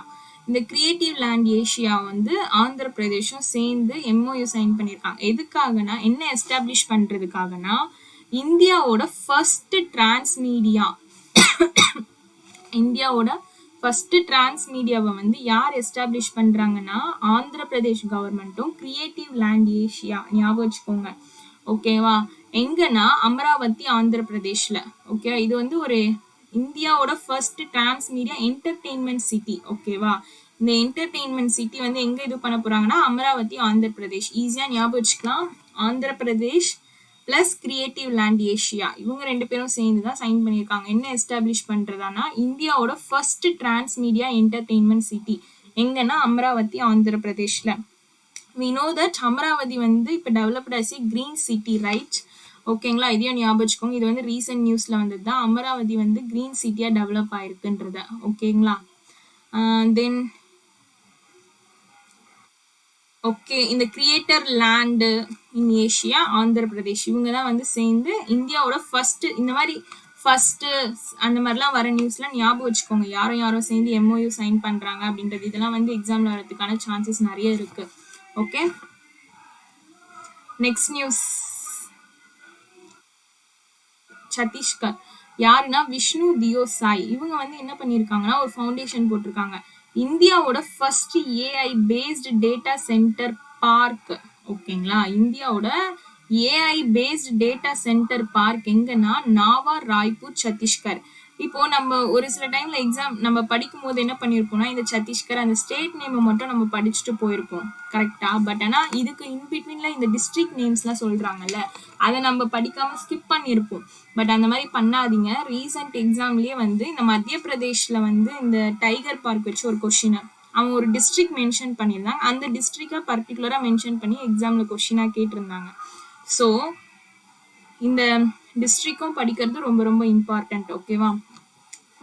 இந்த கிரியேட்டிவ் லேண்ட் ஏஷியா வந்து ஆந்திர பிரதேஷும் சேர்ந்து MOU சைன் பண்ணியிருக்காங்க. எதுக்காகனா என்ன எஸ்டாப்ளிஷ் பண்ணுறதுக்காகனா இந்தியாவோட ஃபர்ஸ்ட் டிரான்ஸ்மீடியா வந்து யார் எஸ்டாப்ளிஷ் பண்ணுறாங்கன்னா ஆந்திர பிரதேஷ் கவர்மெண்ட்டும் கிரியேட்டிவ் லேண்ட் ஏஷியா, ஞாபகம் வச்சுக்கோங்க, ஓகேவா? எங்கன்னா அமராவதி ஆந்திர பிரதேஷ்ல, ஓகேவா? இது வந்து ஒரு இந்தியாவோட ஃபர்ஸ்ட் டிரான்ஸ்மீடியா என்டர்டெயின்மெண்ட் சிட்டி, ஓகேவா? இந்த என்டர்டெயின்மெண்ட் சிட்டி வந்து எங்க இது பண்ண போறாங்கன்னா அமராவதி ஆந்திர பிரதேஷ். ஈஸியா ஞாபகம் வச்சுக்கலாம், Andhra Pradesh plus creative land Asia இவங்க ரெண்டு பேரும் சேர்ந்து தான் சைன் பண்ணியிருக்காங்க. என்ன எஸ்டாப்ளிஷ் பண்றதானா இந்தியாவோட ஃபர்ஸ்ட் டிரான்ஸ்மீடியா என்டர்டெயின்மெண்ட் சிட்டி எங்கன்னா Amaravathi Andhra பிரதேஷ்ல. we know that Amaravathi வந்து இப்போ developed as a green city, right? ஓகேங்களா, இதையும் ஞாபகம் வச்சுக்கோங்க, இது வந்து ரீசெண்ட் நியூஸ்ல வந்தது தான், அமராவதி வந்து கிரீன் சிட்டியா டெவலப் ஆயிருக்குன்றத, ஓகேங்களா? தென் ஓகே, இந்த கிரியேட்டர் லேண்டு இன் ஏஷியா ஆந்திர பிரதேஷ் இவங்க தான் வந்து சேர்ந்து இந்தியாவோட ஃபர்ஸ்ட் இந்த மாதிரி ஃபர்ஸ்ட் அந்த மாதிரிலாம் வர நியூஸ்லாம் ஞாபகம் வச்சுக்கோங்க, யாரும் சேர்ந்து MOU சைன் பண்றாங்க அப்படின்றது. இதெல்லாம் வந்து எக்ஸாம்ல வரதுக்கான சான்சஸ் நிறைய இருக்கு. ஓகே நெக்ஸ்ட் நியூஸ், சத்தீஸ்கர் யாருன்னா விஷ்ணு தியோ சாய், இவங்க வந்து என்ன பண்ணியிருக்காங்கன்னா ஒரு ஃபவுண்டேஷன் போட்டிருக்காங்க, இந்தியாவோட first AI based data center park, ஓகேங்களா? இந்தியாவோட AI based data center park எங்கன்னா நாவா ராய்ப்பூர் சத்தீஸ்கர். இப்போ நம்ம ஒரு சில டைம்ல எக்ஸாம் நம்ம படிக்கும் போது என்ன பண்ணிருப்போம்னா இந்த சத்தீஸ்கர் அந்த ஸ்டேட் நேம் மட்டும் நம்ம படிச்சுட்டு போயிருப்போம், கரெக்டா? பட் ஆனா இதுக்கு இன்பிட்வீன்ல இந்த டிஸ்ட்ரிக்ட் நேம்ஸ்லாம் சொல்றாங்கல்ல, அதை நம்ம படிக்காம ஸ்கிப் பண்ணியிருப்போம். பட் அந்த மாதிரி பண்ணாதீங்க. ரீசெண்ட் எக்ஸாம்லயே வந்து இந்த மத்திய பிரதேஷ்ல வந்து இந்த டைகர் பார்க் வச்சு ஒரு கொஸ்டின் அவன் ஒரு டிஸ்ட்ரிக்ட் மென்ஷன் பண்ணியிருந்தாங்க, அந்த டிஸ்ட்ரிக்டை பர்டிகுலரா மென்ஷன் பண்ணி எக்ஸாம்ல கொஸ்டினா கேட்டிருந்தாங்க. ஸோ இந்த டிஸ்ட்ரிக்டும் படிக்கிறது ரொம்ப ரொம்ப இம்பார்ட்டன்ட், ஓகேவா?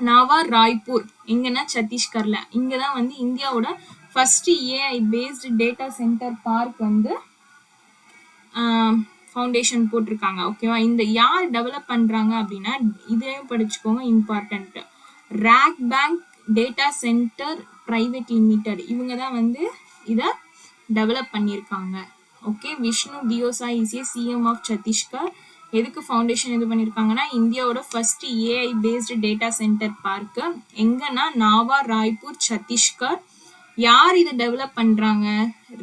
நாவா ராய்ப்பூர் எங்கன்னா சத்தீஸ்கர்ல, இங்கதான் வந்து இந்தியாவோட first AI based data center park வந்து ஃபவுண்டேஷன் போட்டிருக்காங்க, ஓகேவா? இந்த யார் டெவலப் பண்றாங்க அப்படின்னா இதையும் படிச்சுக்கோங்க, important, rack bank data center private limited இவங்க தான் வந்து இதை டெவலப் பண்ணியிருக்காங்க. Okay, Vishnu Deo Sai is a CM of Chhattisgarh. எதுக்கு ஃபவுண்டேஷன் இது பண்ணியிருக்காங்கன்னா இந்தியாவோட first AI based data center பார்க்கு எங்கன்னா நாவா ராய்ப்பூர் சத்தீஸ்கர். யார் இதை டெவலப் பண்றாங்க?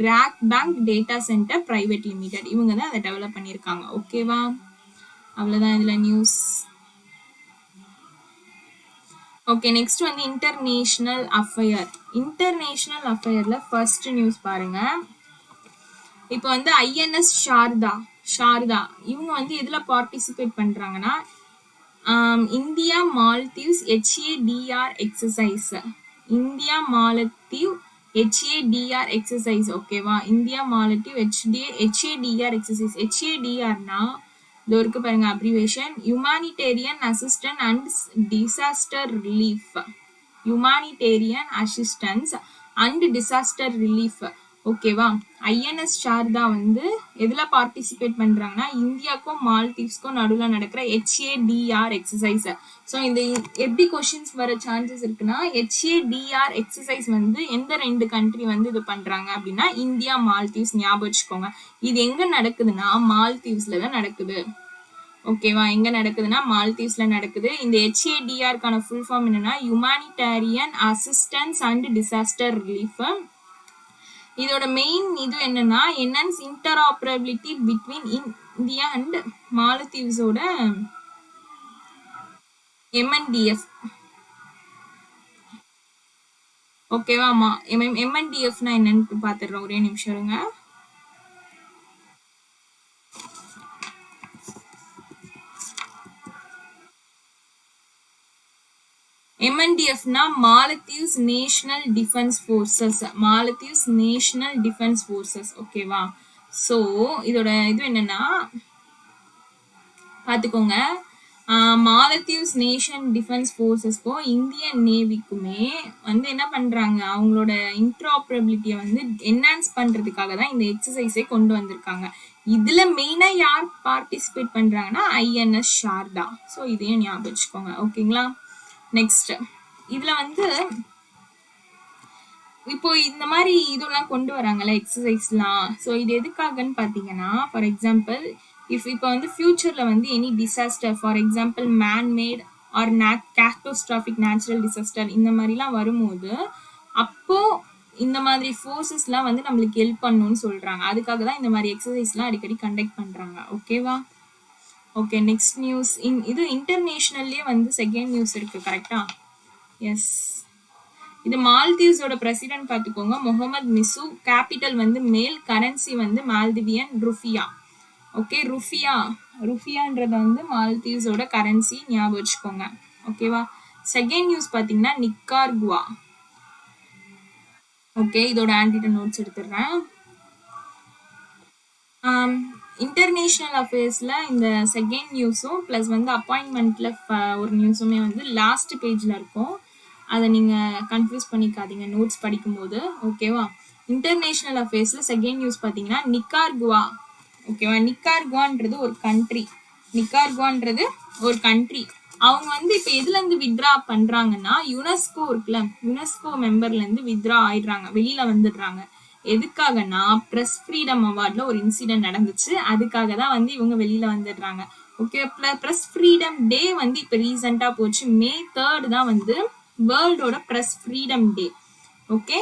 Rack bank data center private limited இவங்க தான் அதை டெவலப் பண்ணியிருக்காங்க, ஓகேவா? அவ்வளோதான் இதுல நியூஸ். ஓகே நெக்ஸ்ட் வந்து இன்டர்நேஷனல் அஃபேர்ல ஃபர்ஸ்ட் நியூஸ் பாருங்க. இப்போ வந்து INS சாரதா ஷாரதா இவங்க வந்து எதுல பார்ட்டிசிபேட் பண்றாங்கன்னா India Maldives HADR exercise. India மாலத்தீவ் HADR எக்ஸசைஸ். ஓகேவா, இந்தியா மாலத்தீவ் HADR எக்ஸசைஸ். HADRனா இது இருக்கு பாருங்க abbreviation, humanitarian assistant and disaster relief. Humanitarian assistance and disaster relief. ஓகேவா, INS சாரதா வந்து எதுல பார்ட்டிசிபேட் பண்றாங்கன்னா இந்தியாவுக்கும் மால்தீவ்ஸ்க்கும் நடுவில் நடக்கிற HADR எக்ஸசைஸ். ஸோ இந்த எப்படி கொஸ்டின்ஸ் வர சான்சஸ் இருக்குன்னா HADR எக்ஸசைஸ் வந்து எந்த 2 கண்ட்ரி வந்து இது பண்றாங்க அப்படின்னா இந்தியா மால்தீவ்ஸ். ஞாபகம் வச்சுக்கோங்க, இது எங்க நடக்குதுன்னா மால்தீவ்ஸ்ல தான் நடக்குது. ஓகேவா, எங்க நடக்குதுன்னா மால்தீவ்ஸ்ல நடக்குது. இந்த HADRக்கான ஃபுல் ஃபார்ம் என்னன்னா humanitarian assistance and disaster relief. இதோட மெயின் இது என்னன்னா enhance interoperability between India and மாலத்தீவ்ஸோட MNDF. ஓகேவா, MNDFனா என்னன்னு பாத்துடுறோம், ஒரே நிமிஷம் இருங்க. MNDFனா Maldives national defence forces. Maldives national defence forces. ஓகேவா, ஸோ இதோட இது என்னன்னா பார்த்துக்கோங்க, மாலத்தீவ்ஸ் நேஷன் டிஃபென்ஸ் ஃபோர்ஸஸ்க்கும் இந்தியன் நேவிக்குமே வந்து என்ன பண்றாங்க, அவங்களோட இன்டர்ஆபரபிலிட்டியை வந்து என்ஹான்ஸ் பண்றதுக்காக தான் இந்த எக்ஸசைஸே கொண்டு வந்திருக்காங்க. இதுல மெயினா யார் பார்ட்டிசிபேட் பண்றாங்கன்னா INS சாரதா. ஸோ இதையும் ஞாபகம் வச்சுக்கோங்க. ஓகேங்களா, நெக்ஸ்ட் இதுல வந்து இப்போ இந்த மாதிரி இதெல்லாம் கொண்டு வராங்கல்ல எக்ஸசைஸ்லாம். ஸோ இது எதுக்காகன்னு பார்த்தீங்கன்னா, ஃபார் எக்ஸாம்பிள் இப்போ வந்து ஃபியூச்சர்ல வந்து any disaster, for example manmade or catastrophic natural disaster இந்த மாதிரிலாம் வரும்போது அப்போ இந்த மாதிரி ஃபோர்ஸஸ்லாம் வந்து நம்மளுக்கு ஹெல்ப் பண்ணணும்னு சொல்றாங்க. அதுக்காக தான் இந்த மாதிரி எக்ஸசைஸ்லாம் அடிக்கடி கண்டக்ட் பண்றாங்க. ஓகேவா, ஓகே. நெக்ஸ்ட் நியூஸ், இது இன்டர்நேஷனல்லே வந்து செகண்ட் நியூஸ் இருக்கு. கரெக்டா, எஸ். இது மால்தீவ்ஸோட பிரசிடென்ட் பார்த்துக்கோங்க, முகமது மிசு. கேபிட்டல் வந்து மேல், கரன்சி வந்து மால்திவியன் ருஃபியா. ஓகே, ருஃபியான்றது வந்து மால்தீவ்ஸோட கரன்சி, ஞாபகம் வச்சுக்கோங்க. ஓகேவா, செகண்ட் நியூஸ் பார்த்தீங்கன்னா நிக்கார்குவா. ஓகே, இதோட ஆன்டிடோட் நோட்ஸ் எடுத்துடுறேன். இன்டர்நேஷ்னல் அஃபேர்ஸ்ல இந்த செகண்ட் நியூஸும் ப்ளஸ் வந்து அப்பாயின்மெண்ட்ல ஒரு நியூஸுமே வந்து லாஸ்ட் பேஜ்ல இருக்கும். அதை நீங்க கன்ஃபியூஸ் பண்ணிக்காதீங்க நோட்ஸ் படிக்கும்போது. ஓகேவா, இன்டர்நேஷ்னல் அஃபேர்ஸ்ல செகண்ட் நியூஸ் பார்த்தீங்கன்னா நிக்கார்குவா. ஓகேவா, நிக்கார்குவான்றது ஒரு கண்ட்ரி. நிக்கார்குவான்றது ஒரு கண்ட்ரி. அவங்க வந்து இப்போ எதுல இருந்து வித்ரா பண்றாங்கன்னா யுனெஸ்கோ இருக்குல்ல, யுனெஸ்கோ மெம்பர்ல இருந்து வித்ரா ஆயிடுறாங்க, வெளியில வந்துடுறாங்க. எதுக்காகனா பிரஸ் ஃப்ரீடம் அவார்ட்ல ஒரு இன்சிடென்ட் நடந்துச்சு, அதுக்காக தான் வந்து இவங்க வெளியில வந்துடுறாங்க. ஓகே, பிரஸ் ஃப்ரீடம் டே வந்து இப்போ ரீசெண்டா போச்சு, May 3 தான் வந்து வேர்ல்டோட press freedom day. Okay,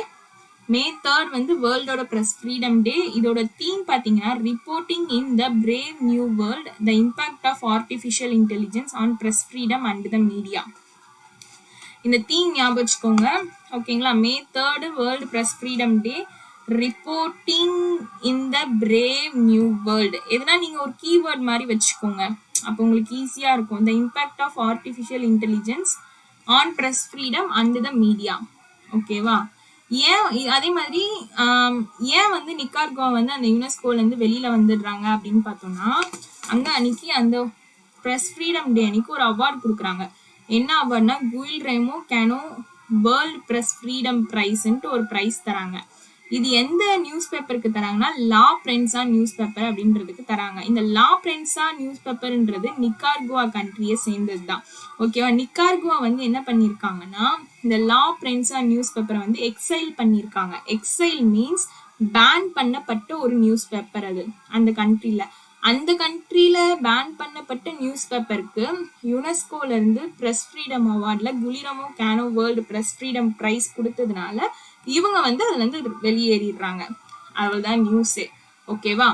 May 3 வந்து வேர்ல்டோட பிரஸ் ஃப்ரீடம் டே. இதோட தீம் பாத்தீங்கன்னா reporting in the brave new world, the impact of artificial intelligence on press freedom and the media. இந்த தீம் ஞாபகம் வச்சுக்கோங்க. ஓகேங்களா, May 3 world press freedom day, reporting in the brave new world. எதுனா நீங்க ஒரு keyword மாதிரி வச்சுக்கோங்க, அப்போ உங்களுக்கு ஈஸியா இருக்கும். The impact of artificial intelligence on press freedom and the media. ஓகேவா, ஏன் அதே மாதிரி ஏன் வந்து நிக்கார்குவா வந்து அந்த யுனெஸ்கோல இருந்து வெளியில வந்துடுறாங்க அப்படின்னு பார்த்தோம்னா, அங்க அன்னைக்கு அந்த பிரஸ் ஃப்ரீடம் டே அன்னைக்கு ஒரு அவார்டு கொடுக்குறாங்க. என்ன அவார்ட்னா குயில்ரெமோ கேனோ வேர்ல்ட் பிரஸ் ஃப்ரீடம் பிரைஸ்ன்ட்டு ஒரு பிரைஸ் தராங்க. இது எந்த நியூஸ் பேப்பருக்கு தராங்கன்னா லா பிரென்சா நியூஸ் பேப்பர் அப்படின்றதுக்கு தராங்க. இந்த லா பிரென்சா நியூஸ் பேப்பர்ன்றது நிக்கார்குவா கண்ட்ரியை சேர்ந்தது தான். ஓகேவா, நிக்கார்குவா வந்து என்ன பண்ணியிருக்காங்கன்னா இந்த லா பிரென்சா நியூஸ் பேப்பரை வந்து எக்ஸைல் பண்ணியிருக்காங்க. எக்ஸைல் மீன்ஸ் பேன் பண்ணப்பட்ட ஒரு நியூஸ் பேப்பர் அது அந்த கண்ட்ரியில. அந்த கண்ட்ரியில பேன் பண்ணப்பட்ட நியூஸ் பேப்பருக்கு யுனெஸ்கோல இருந்து பிரஸ் ஃப்ரீடம் அவார்ட்ல Guillermo Cano world press freedom prize கொடுத்ததுனால இவங்க வந்து அதுல இருந்து வெளியேறிடுறாங்க. அவ்வளவுதான் நியூஸே. ஓகேவா,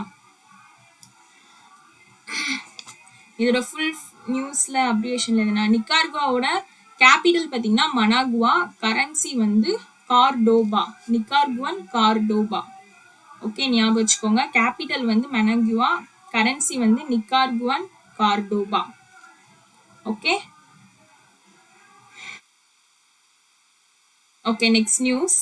இதோட ஃபுல் நியூஸ்ல அப்ரிவேஷன்ல என்னன்னா நிக்கார்குவாவோட கேபிட்டல் பாத்தீங்கன்னா மனாகுவா, கரன்சி வந்து கார்டோபா, நிக்கார்குவன் கார்டோபா. ஓகே, ஞாபகம் வச்சுக்கோங்க. கேபிட்டல் வந்து மனாகுவா, கரன்சி வந்து Nicaraguan Cordoba. Okay okay, next news.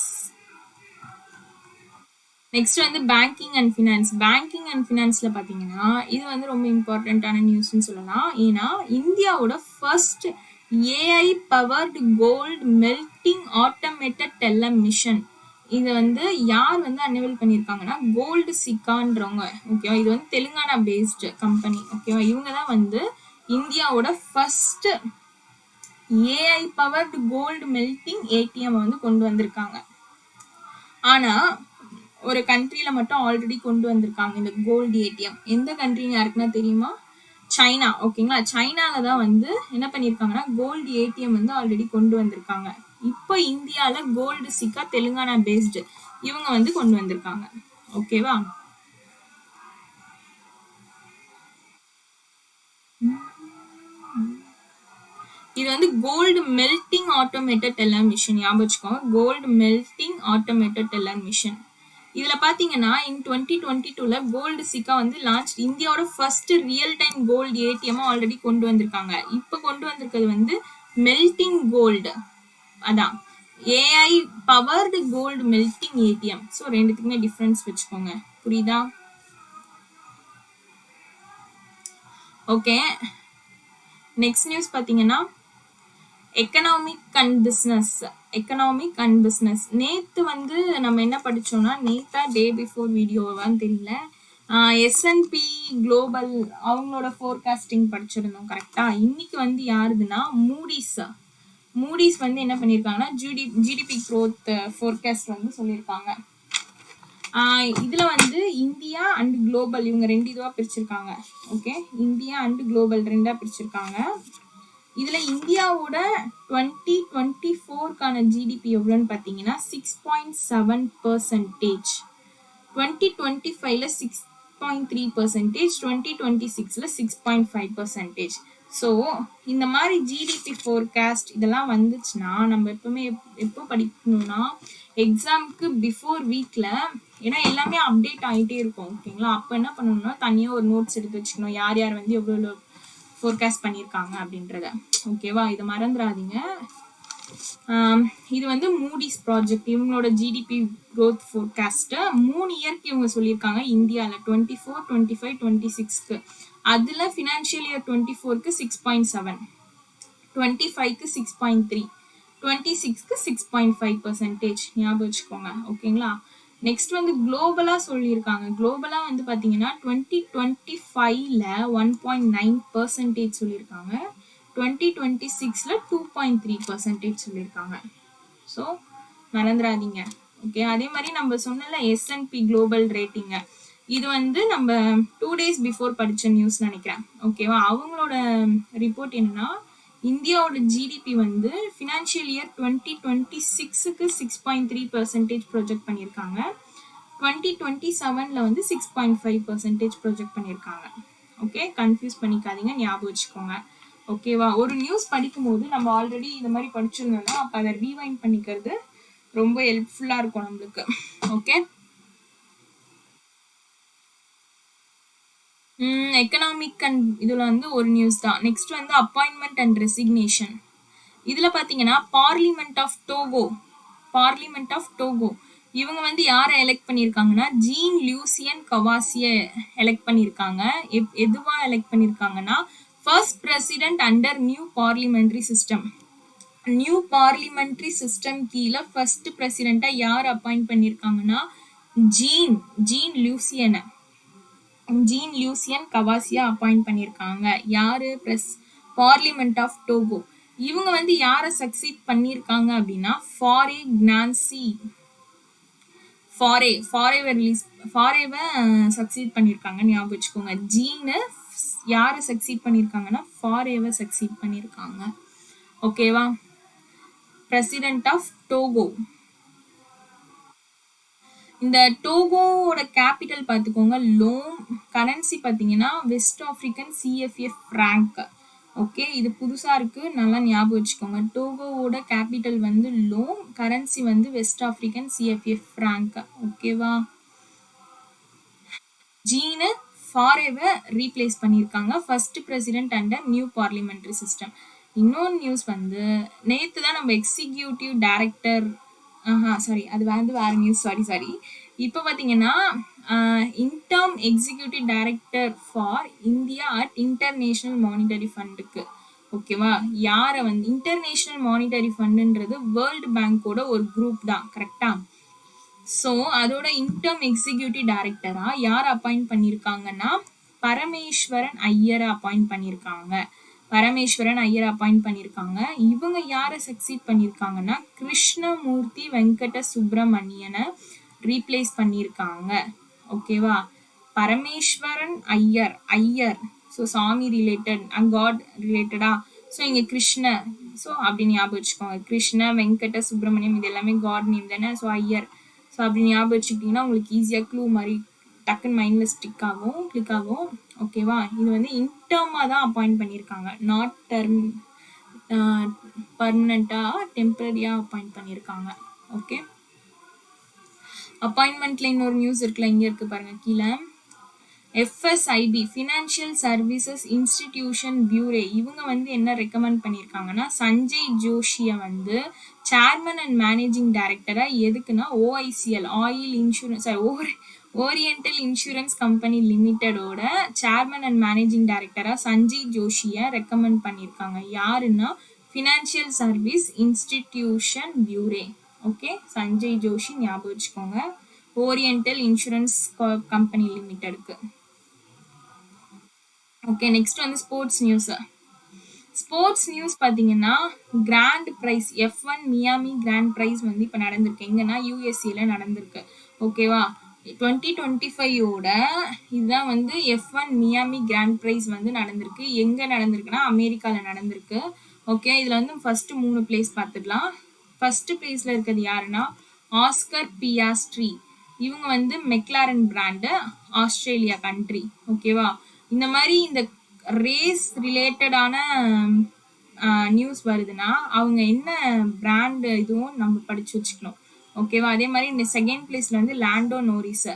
Next வந்து banking and finance. Banking and ஃபினான்ஸ்ல பாத்தீங்கன்னா இது வந்து ரொம்ப இம்பார்ட்டன்டான நியூஸ்னு சொல்லலாம். ஏன்னா இந்தியாவோட first AI powered gold melting automated teller machine இது வந்து யார் வந்து அன்வெல் பண்ணியிருக்காங்கன்னா கோல்டு சிக்கான்றவங்க. ஓகேவா, இது வந்து தெலுங்கானா பேஸ்டு கம்பெனி. ஓகேவா, இவங்க தான் வந்து இந்தியாவோட first AI powered gold melting ATM வந்து கொண்டு வந்திருக்காங்க. ஆனா ஒரு கண்ட்ரியில மட்டும் ஆல்ரெடி கொண்டு வந்திருக்காங்க இந்த கோல்டு ஏடிஎம். எந்த கண்ட்ரின்னு யாருக்குன்னா தெரியுமா? சைனா. ஓகேங்களா, சைனால தான் வந்து என்ன பண்ணியிருக்காங்கன்னா கோல்டு ஏடிஎம் வந்து ஆல்ரெடி கொண்டு வந்திருக்காங்க. இப்போ இந்தியால கோல்டு சிக்கா தெலுங்கானா பேஸ்டு இவங்க வந்து கொண்டு வந்திருக்காங்க. ஓகேவா, இது வந்து gold melting automated teller machine. ஞாபகம் வச்சுக்கோங்க, gold melting automated teller machine. இதுல பாத்தீங்கன்னா இன் 2022ல கோல்டு சிக்கா வந்து லான்ச் இந்தியாவோட first real time gold ATM already கொண்டு வந்திருக்காங்க. இப்ப கொண்டு வந்திருக்கிறது வந்து மெல்டிங் கோல்டு, அதான் AI powered gold melting ATM. So ரெண்டுத்துக்குமே டிஃபரன்ஸ் வச்சுக்கோங்க, புரியுதா? ஓகே, நெக்ஸ்ட் நியூஸ் பாத்தீங்கன்னா economic and business. Economic and business நேத்து வந்து நம்ம என்ன படிச்சோம்னா, நேத்தா டே பிஃபோர் வீடியோவான்னு தெரியல, S&P குளோபல் அவங்களோட ஃபோர்காஸ்டிங் படிச்சிருந்தோம் கரெக்டா. இன்னைக்கு வந்து யாருதுன்னா மூடிஸ் வந்து என்ன பண்ணியிருக்காங்கன்னா ஜிடிபி க்ரோத் ஃபோர்காஸ்ட் வந்து சொல்லியிருக்காங்க. இதுல வந்து இந்தியா அண்ட் குளோபல் இவங்க ரெண்டு இதுவா பிரிச்சிருக்காங்க. ஓகே, இந்தியா அண்ட் குளோபல் ரெண்டா பிரிச்சிருக்காங்க. இதுல இந்தியாவோட 2024க்கான ஜிடிபி எவ்வளோன்னு பார்த்தீங்கன்னா 6.7%, 2025ல 6.3%, 2026ல 6.5%. ஸோ இந்த மாதிரி ஜிடிபி ஃபோர்காஸ்ட் இதெல்லாம் வந்துச்சுன்னா நம்ம எப்பவுமே எப்போ படிக்கணும்னா எக்ஸாமுக்கு பிஃபோர் வீக்ல, ஏன்னா எல்லாமே அப்டேட் ஆகிட்டே இருக்கும். ஓகேங்களா, அப்போ என்ன பண்ணணும்னா தனியாக ஒரு நோட்ஸ் எடுத்து வச்சுக்கணும், யார் யார் வந்து எவ்வளோ ஃபோர்காஸ்ட் பண்ணியிருக்காங்க அப்படின்றத. ஓகேவா, இதை மறந்துடாதீங்க. இது வந்து மூடிஸ் ப்ராஜெக்ட் இவங்களோட ஜிடிபி க்ரோத் ஃபோர்காஸ்ட் 3 இயர்க்கு இவங்க சொல்லியிருக்காங்க இந்தியாவில் 24, 25, 26க்கு. அதில் ஃபினான்ஷியல் இயர் 24க்கு 6.7, 25க்கு 6.3, 26க்கு 6.5%. ஞாபகம் வச்சுக்கோங்க. ஓகேங்களா, நெக்ஸ்ட் வந்து குளோபலா சொல்லியிருக்காங்க. குளோபலா வந்து பாத்தீங்கன்னா 2025ல 1.9% சொல்லியிருக்காங்க, 2026ல 2.3% சொல்லியிருக்காங்க. ஸோ மறந்துடாதீங்க. ஓகே, அதே மாதிரி நம்ம சொன்னல S&P குளோபல் ரேட்டிங்க, இது வந்து நம்ம 2 days பிஃபோர் படிச்ச நியூஸ் நினைக்கிறேன். ஓகேவா, அவங்களோட ரிப்போர்ட் என்னன்னா இந்தியாவோட ஜிடிபி வந்து ஃபினான்ஷியல் இயர் 2026க்கு 6.3% ப்ரொஜெக்ட் பண்ணியிருக்காங்க, 2027ல வந்து 6.5% ப்ரொஜெக்ட் பண்ணியிருக்காங்க. ஓகே, கன்ஃபியூஸ் பண்ணிக்காதீங்க, ஞாபகம் வச்சுக்கோங்க. ஓகேவா, ஒரு நியூஸ் படிக்கும்போது நம்ம ஆல்ரெடி இந்த மாதிரி படிச்சிருந்தோம்னா அப்போ அதை ரீவைண்ட் பண்ணிக்கிறது ரொம்ப ஹெல்ப்ஃபுல்லாக இருக்கும் நம்மளுக்கு. ஓகே, எக்கனாமிக் அண்ட் இதுல வந்து ஒரு நியூஸ் தான். நெக்ஸ்ட் வந்து அப்பாயின்மெண்ட் அண்ட் ரெசிக்னேஷன். இதுல பாத்தீங்கன்னா பார்லிமெண்ட் ஆஃப் டோகோ இவங்க வந்து யாரை எலெக்ட் பண்ணியிருக்காங்கன்னா ஜீன் லூசியன் கவாசிய எலெக்ட் பண்ணியிருக்காங்க. எதுவா எலெக்ட் பண்ணியிருக்காங்கன்னா first president under new parliamentary system கீழே ஃபர்ஸ்ட் பிரசிடென்ட்டா யார் அப்பாயிண்ட் பண்ணியிருக்காங்கன்னா ஜீன் லூசியன் கவாசியா அப்பாயிண்ட் பண்ணியிருக்காங்க. யாரு? Parliament of Togo. இவங்க வந்து யாரை சக்சீட் பண்ணியிருக்காங்க அப்படின்னா ஃபாரேவை சக்சீட் பண்ணியிருக்காங்க. ஞாபகம் வச்சுக்கோங்க, ஜீனு யாரை சக்சீட் பண்ணியிருக்காங்கன்னா ஃபாரேவை சக்சீட் பண்ணியிருக்காங்க. ஓகேவா, பிரசிடென்ட் ஆஃப் டோகோ. இந்த டோகோவோட கேபிட்டல் பார்த்துக்கோங்க லோம். கரன்சி பார்த்தீங்கன்னா west African CFA franc. Okay, இது புதுசா இருக்கு, நல்லா ஞாபகம் வச்சுக்கோங்க. டோகோவோட கேபிட்டல் வந்து லோம், கரன்சி வந்து வெஸ்ட் ஆஃப்ரிக்கன் CFA ஃப்ராங்க். ஓகேவா, ஜீனு ஃபாரெவர் ரீப்ளேஸ் பண்ணியிருக்காங்க first president under new parliamentary system. இன்னொரு நியூஸ் வந்து நேற்று தான் நம்ம எக்ஸிக்யூட்டிவ் டைரக்டர் சாரி அது வந்து வேற நியூஸ் சாரி இப்போ பார்த்தீங்கன்னா interim executive director for India at international monetary ஃபண்டுக்கு ஓகேவா. யாரை வந்து இன்டர்நேஷனல் மானிட்டரி ஃபண்டுன்றது வேர்ல்டு பேங்கோட ஒரு குரூப் தான் கரெக்டா. ஸோ அதோட இன்டர்ம் எக்ஸிக்யூட்டிவ் டைரக்டரா யார் அப்பாயிண்ட் பண்ணியிருக்காங்கன்னா பரமேஸ்வரன் ஐயரை அப்பாயிண்ட் பண்ணியிருக்காங்க. இவங்க யாரை சக்சீட் பண்ணியிருக்காங்கன்னா கிருஷ்ணமூர்த்தி வெங்கட சுப்பிரமணியனை ரீப்ளேஸ் பண்ணியிருக்காங்க ஓகேவா. பரமேஸ்வரன் ஐயர் ஸோ சாமி ரிலேட்டட் அண்ட் காட் ரிலேட்டடா. ஸோ இங்கே கிருஷ்ண ஸோ அப்படின்னு ஞாபகம் வச்சுக்கோங்க. கிருஷ்ண வெங்கட சுப்பிரமணியம் இது எல்லாமே காட் நேம் தானே. ஸோ ஐயர் ஸோ அப்படி ஞாபகம் வச்சுக்கிட்டிங்கன்னா உங்களுக்கு ஈஸியாக க்ளூ மாதிரி டக்குன்னு மைண்டில் கிளிக் ஆகும் ஓகேவா. இது வந்து இன்டர்மாக தான் அப்பாயிண்ட் பண்ணியிருக்காங்க, நாட் பர்மனெண்ட்டாக டெம்பரரியாக அப்பாயிண்ட் பண்ணியிருக்காங்க ஓகே. அப்பாயின்மெண்ட்ல இன்னொரு நியூஸ் இருக்குல்ல, இங்கே இருக்கு பாருங்க கீழே. எஃப்எஸ்ஐபி ஃபினான்ஷியல் சர்வீசஸ் இன்ஸ்டிடியூஷன் பியூரே இவங்க வந்து என்ன ரெக்கமெண்ட் பண்ணியிருக்காங்கன்னா சஞ்சய் ஜோஷியை வந்து சேர்மன் அண்ட் மேனேஜிங் டைரக்டரா எதுக்குன்னா OICL oil insurance oriental insurance company லிமிட்டடோட சேர்மன் அண்ட் மேனேஜிங் டைரக்டரா சஞ்சய் ஜோஷியை ரெக்கமெண்ட் பண்ணியிருக்காங்க. யாருன்னா financial service institution bureau okay. Sanjay Joshi ஞாபகம் வச்சுக்கோங்க, ஓரியண்டல் இன்சூரன்ஸ் கம்பெனி லிமிட்டடுக்கு ஓகே. நெக்ஸ்ட் வந்து ஸ்போர்ட்ஸ் நியூஸ் பார்த்தீங்கன்னா grand prix F1 Miami grand prix வந்து இப்போ நடந்திருக்கு. எங்கன்னா யூஎஸ்ஏல நடந்திருக்கு ஓகேவா. 2025ஓட இதுதான் வந்து F1 மியாமி கிராண்ட் பிரைஸ் வந்து நடந்திருக்கு. எங்க நடந்திருக்குன்னா அமெரிக்காவில் நடந்திருக்கு ஓகே. இதுல வந்து ஃபர்ஸ்ட் 3 பிளேஸ் பார்த்துடலாம். ஃபர்ஸ்ட் பிளேஸ்ல இருக்கிறது யாருன்னா ஆஸ்கர் பியாஸ்ட்ரி. இவங்க வந்து மெக்லாரன் பிராண்டு, ஆஸ்திரேலியா கண்ட்ரி ஓகேவா. இந்த மாதிரி இந்த ரேஸ் ரிலேட்டடான நியூஸ் வருதுன்னா அவங்க என்ன பிராண்டு இதுவும் நம்ம படிச்சு வச்சுக்கணும் ஓகேவா. அதே மாதிரி இந்த செகண்ட் பிளேஸ்ல வந்து லாண்டோ நோரிஸ்,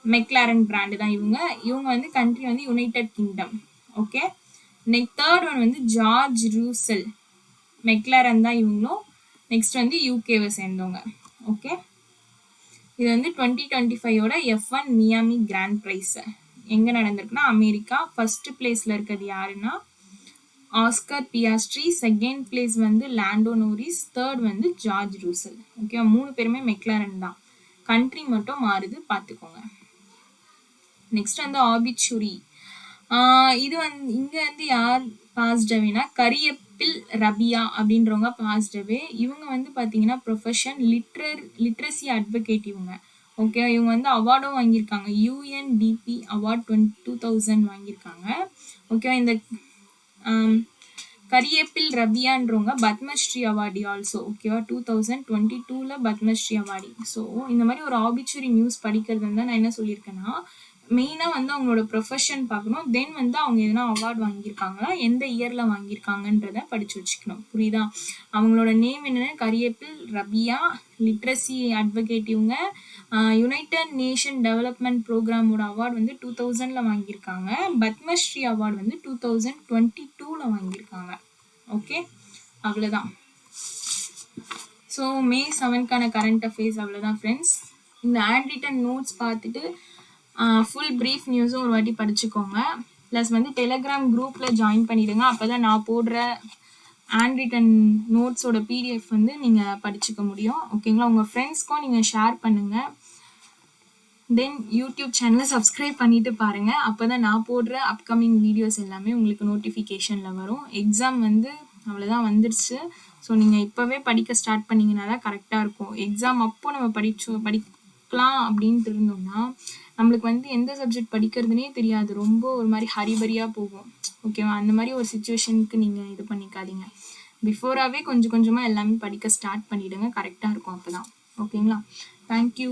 மெக்லாரன் பிராண்டு தான் இவங்க வந்து கண்ட்ரி வந்து United kingdom okay. Next third one வந்து ஜார்ஜ் ரூசல், மெக்லாரன் தான் இவங்களும். நெக்ஸ்ட் வந்து யூகேவை சேர்ந்தவங்க ஓகே. இது வந்து 2025ஓட F1 மியாமி கிராண்ட் பிரைஸ் எங்க நடந்திருக்குன்னா அமெரிக்கா. ஃபர்ஸ்ட் பிளேஸ்ல இருக்கிறது யாருன்னா ஆஸ்கர் பியாஸ்ட்ரி, செகண்ட் பிளேஸ் வந்து லாண்டோ நோரிஸ், தேர்ட் வந்து ஜார்ஜ் ரூசல் ஓகே. 3 பேருமே மெக்லாரன் தான், கண்ட்ரி மட்டும் மாறுது பார்த்துக்கோங்க. நெக்ஸ்ட் வந்து ஆபிச்சுரி. இது வந்து இங்க வந்து யார் பாஸ்டவேனா கரியப்பில் ரபியா அப்படின்றவங்க பாஸ்டவே. இவங்க வந்து பாத்தீங்கன்னா ப்ரொஃபஷன் லிட்ரஸி அட்வொகேட் இவங்க ஓகே. இவங்க வந்து அவார்டும் வாங்கியிருக்காங்க, UNDP அவார்ட் 2000 வாங்கியிருக்காங்க ஓகே. இந்த கரியப்பில் ரபியான்றவங்க பத்மஸ்ரீ அவார்டி ஆல்சோ ஓகேவா. 2022ல பத்மஸ்ரீ அவார்டி. ஸோ இந்த மாதிரி ஒரு ஆபிச்சுரி நியூஸ் படிக்கிறது வந்து நான் என்ன சொல்லியிருக்கேன்னா மெயினாக வந்து அவங்களோட ப்ரொஃபஷன் பார்க்கணும், தென் வந்து அவங்க எதனா அவார்டு வாங்கியிருக்காங்களா, எந்த இயரில் வாங்கியிருக்காங்கன்றத படித்து வச்சுக்கணும் புரியுதா. அவங்களோட நேம் என்னென்னு கரியப்பில் ரபியா, லிட்ரஸி அட்வொகேட் இவங்க. யுனைடெட் நேஷன் டெவலப்மெண்ட் ப்ரோக்ராமோட அவார்டு வந்து 2000ல் வாங்கியிருக்காங்க. பத்மஸ்ரீ அவார்டு வந்து 2022ல் வாங்கியிருக்காங்க ஓகே. அவ்வளோதான். ஸோ May 7க்கான கரண்ட் அஃபேர்ஸ் அவ்வளோதான் ஃப்ரெண்ட்ஸ். இந்த ஹேண்ட் ரிட்டன் நோட்ஸ் பார்த்துட்டு ஃபுல் ப்ரீஃப் நியூஸும் ஒரு வாட்டி படிச்சுக்கோங்க. ப்ளஸ் வந்து டெலகிராம் குரூப்பில் ஜாயின் பண்ணிவிடுங்க, அப்போ தான் நான் போடுற ஹேண்ட் ரிட்டன் நோட்ஸோட PDF வந்து நீங்கள் படிச்சுக்க முடியும் ஓகேங்களா. உங்கள் ஃப்ரெண்ட்ஸ்க்கும் நீங்கள் ஷேர் பண்ணுங்கள். தென் யூடியூப் சேனலை சப்ஸ்கிரைப் பண்ணிவிட்டு பாருங்கள், அப்போ தான் நான் போடுற அப்கமிங் வீடியோஸ் எல்லாமே உங்களுக்கு நோட்டிஃபிகேஷனில் வரும். எக்ஸாம் வந்து அவ்வளோதான் வந்துடுச்சு. ஸோ நீங்கள் இப்போவே படிக்க ஸ்டார்ட் பண்ணிங்கன்னா தான் கரெக்டாக இருக்கும். எக்ஸாம் அப்போ நம்ம படிக்கலாம் அப்படின்ட்டு இருந்தோம்னா நம்மளுக்கு வந்து எந்த சப்ஜெக்ட் படிக்கிறதுனே தெரியாது, ரொம்ப ஒரு மாதிரி ஹரிபரியாக போகும் ஓகேவா. அந்த மாதிரி ஒரு சுச்சுவேஷனுக்கு நீங்கள் இது பண்ணிக்காதீங்க. பிஃபோராகவே கொஞ்சம் கொஞ்சமாக எல்லாமே படிக்க ஸ்டார்ட் பண்ணிவிடுங்க, கரெக்டாக இருக்கும் அப்போ தான் ஓகேங்களா. தேங்க்யூ.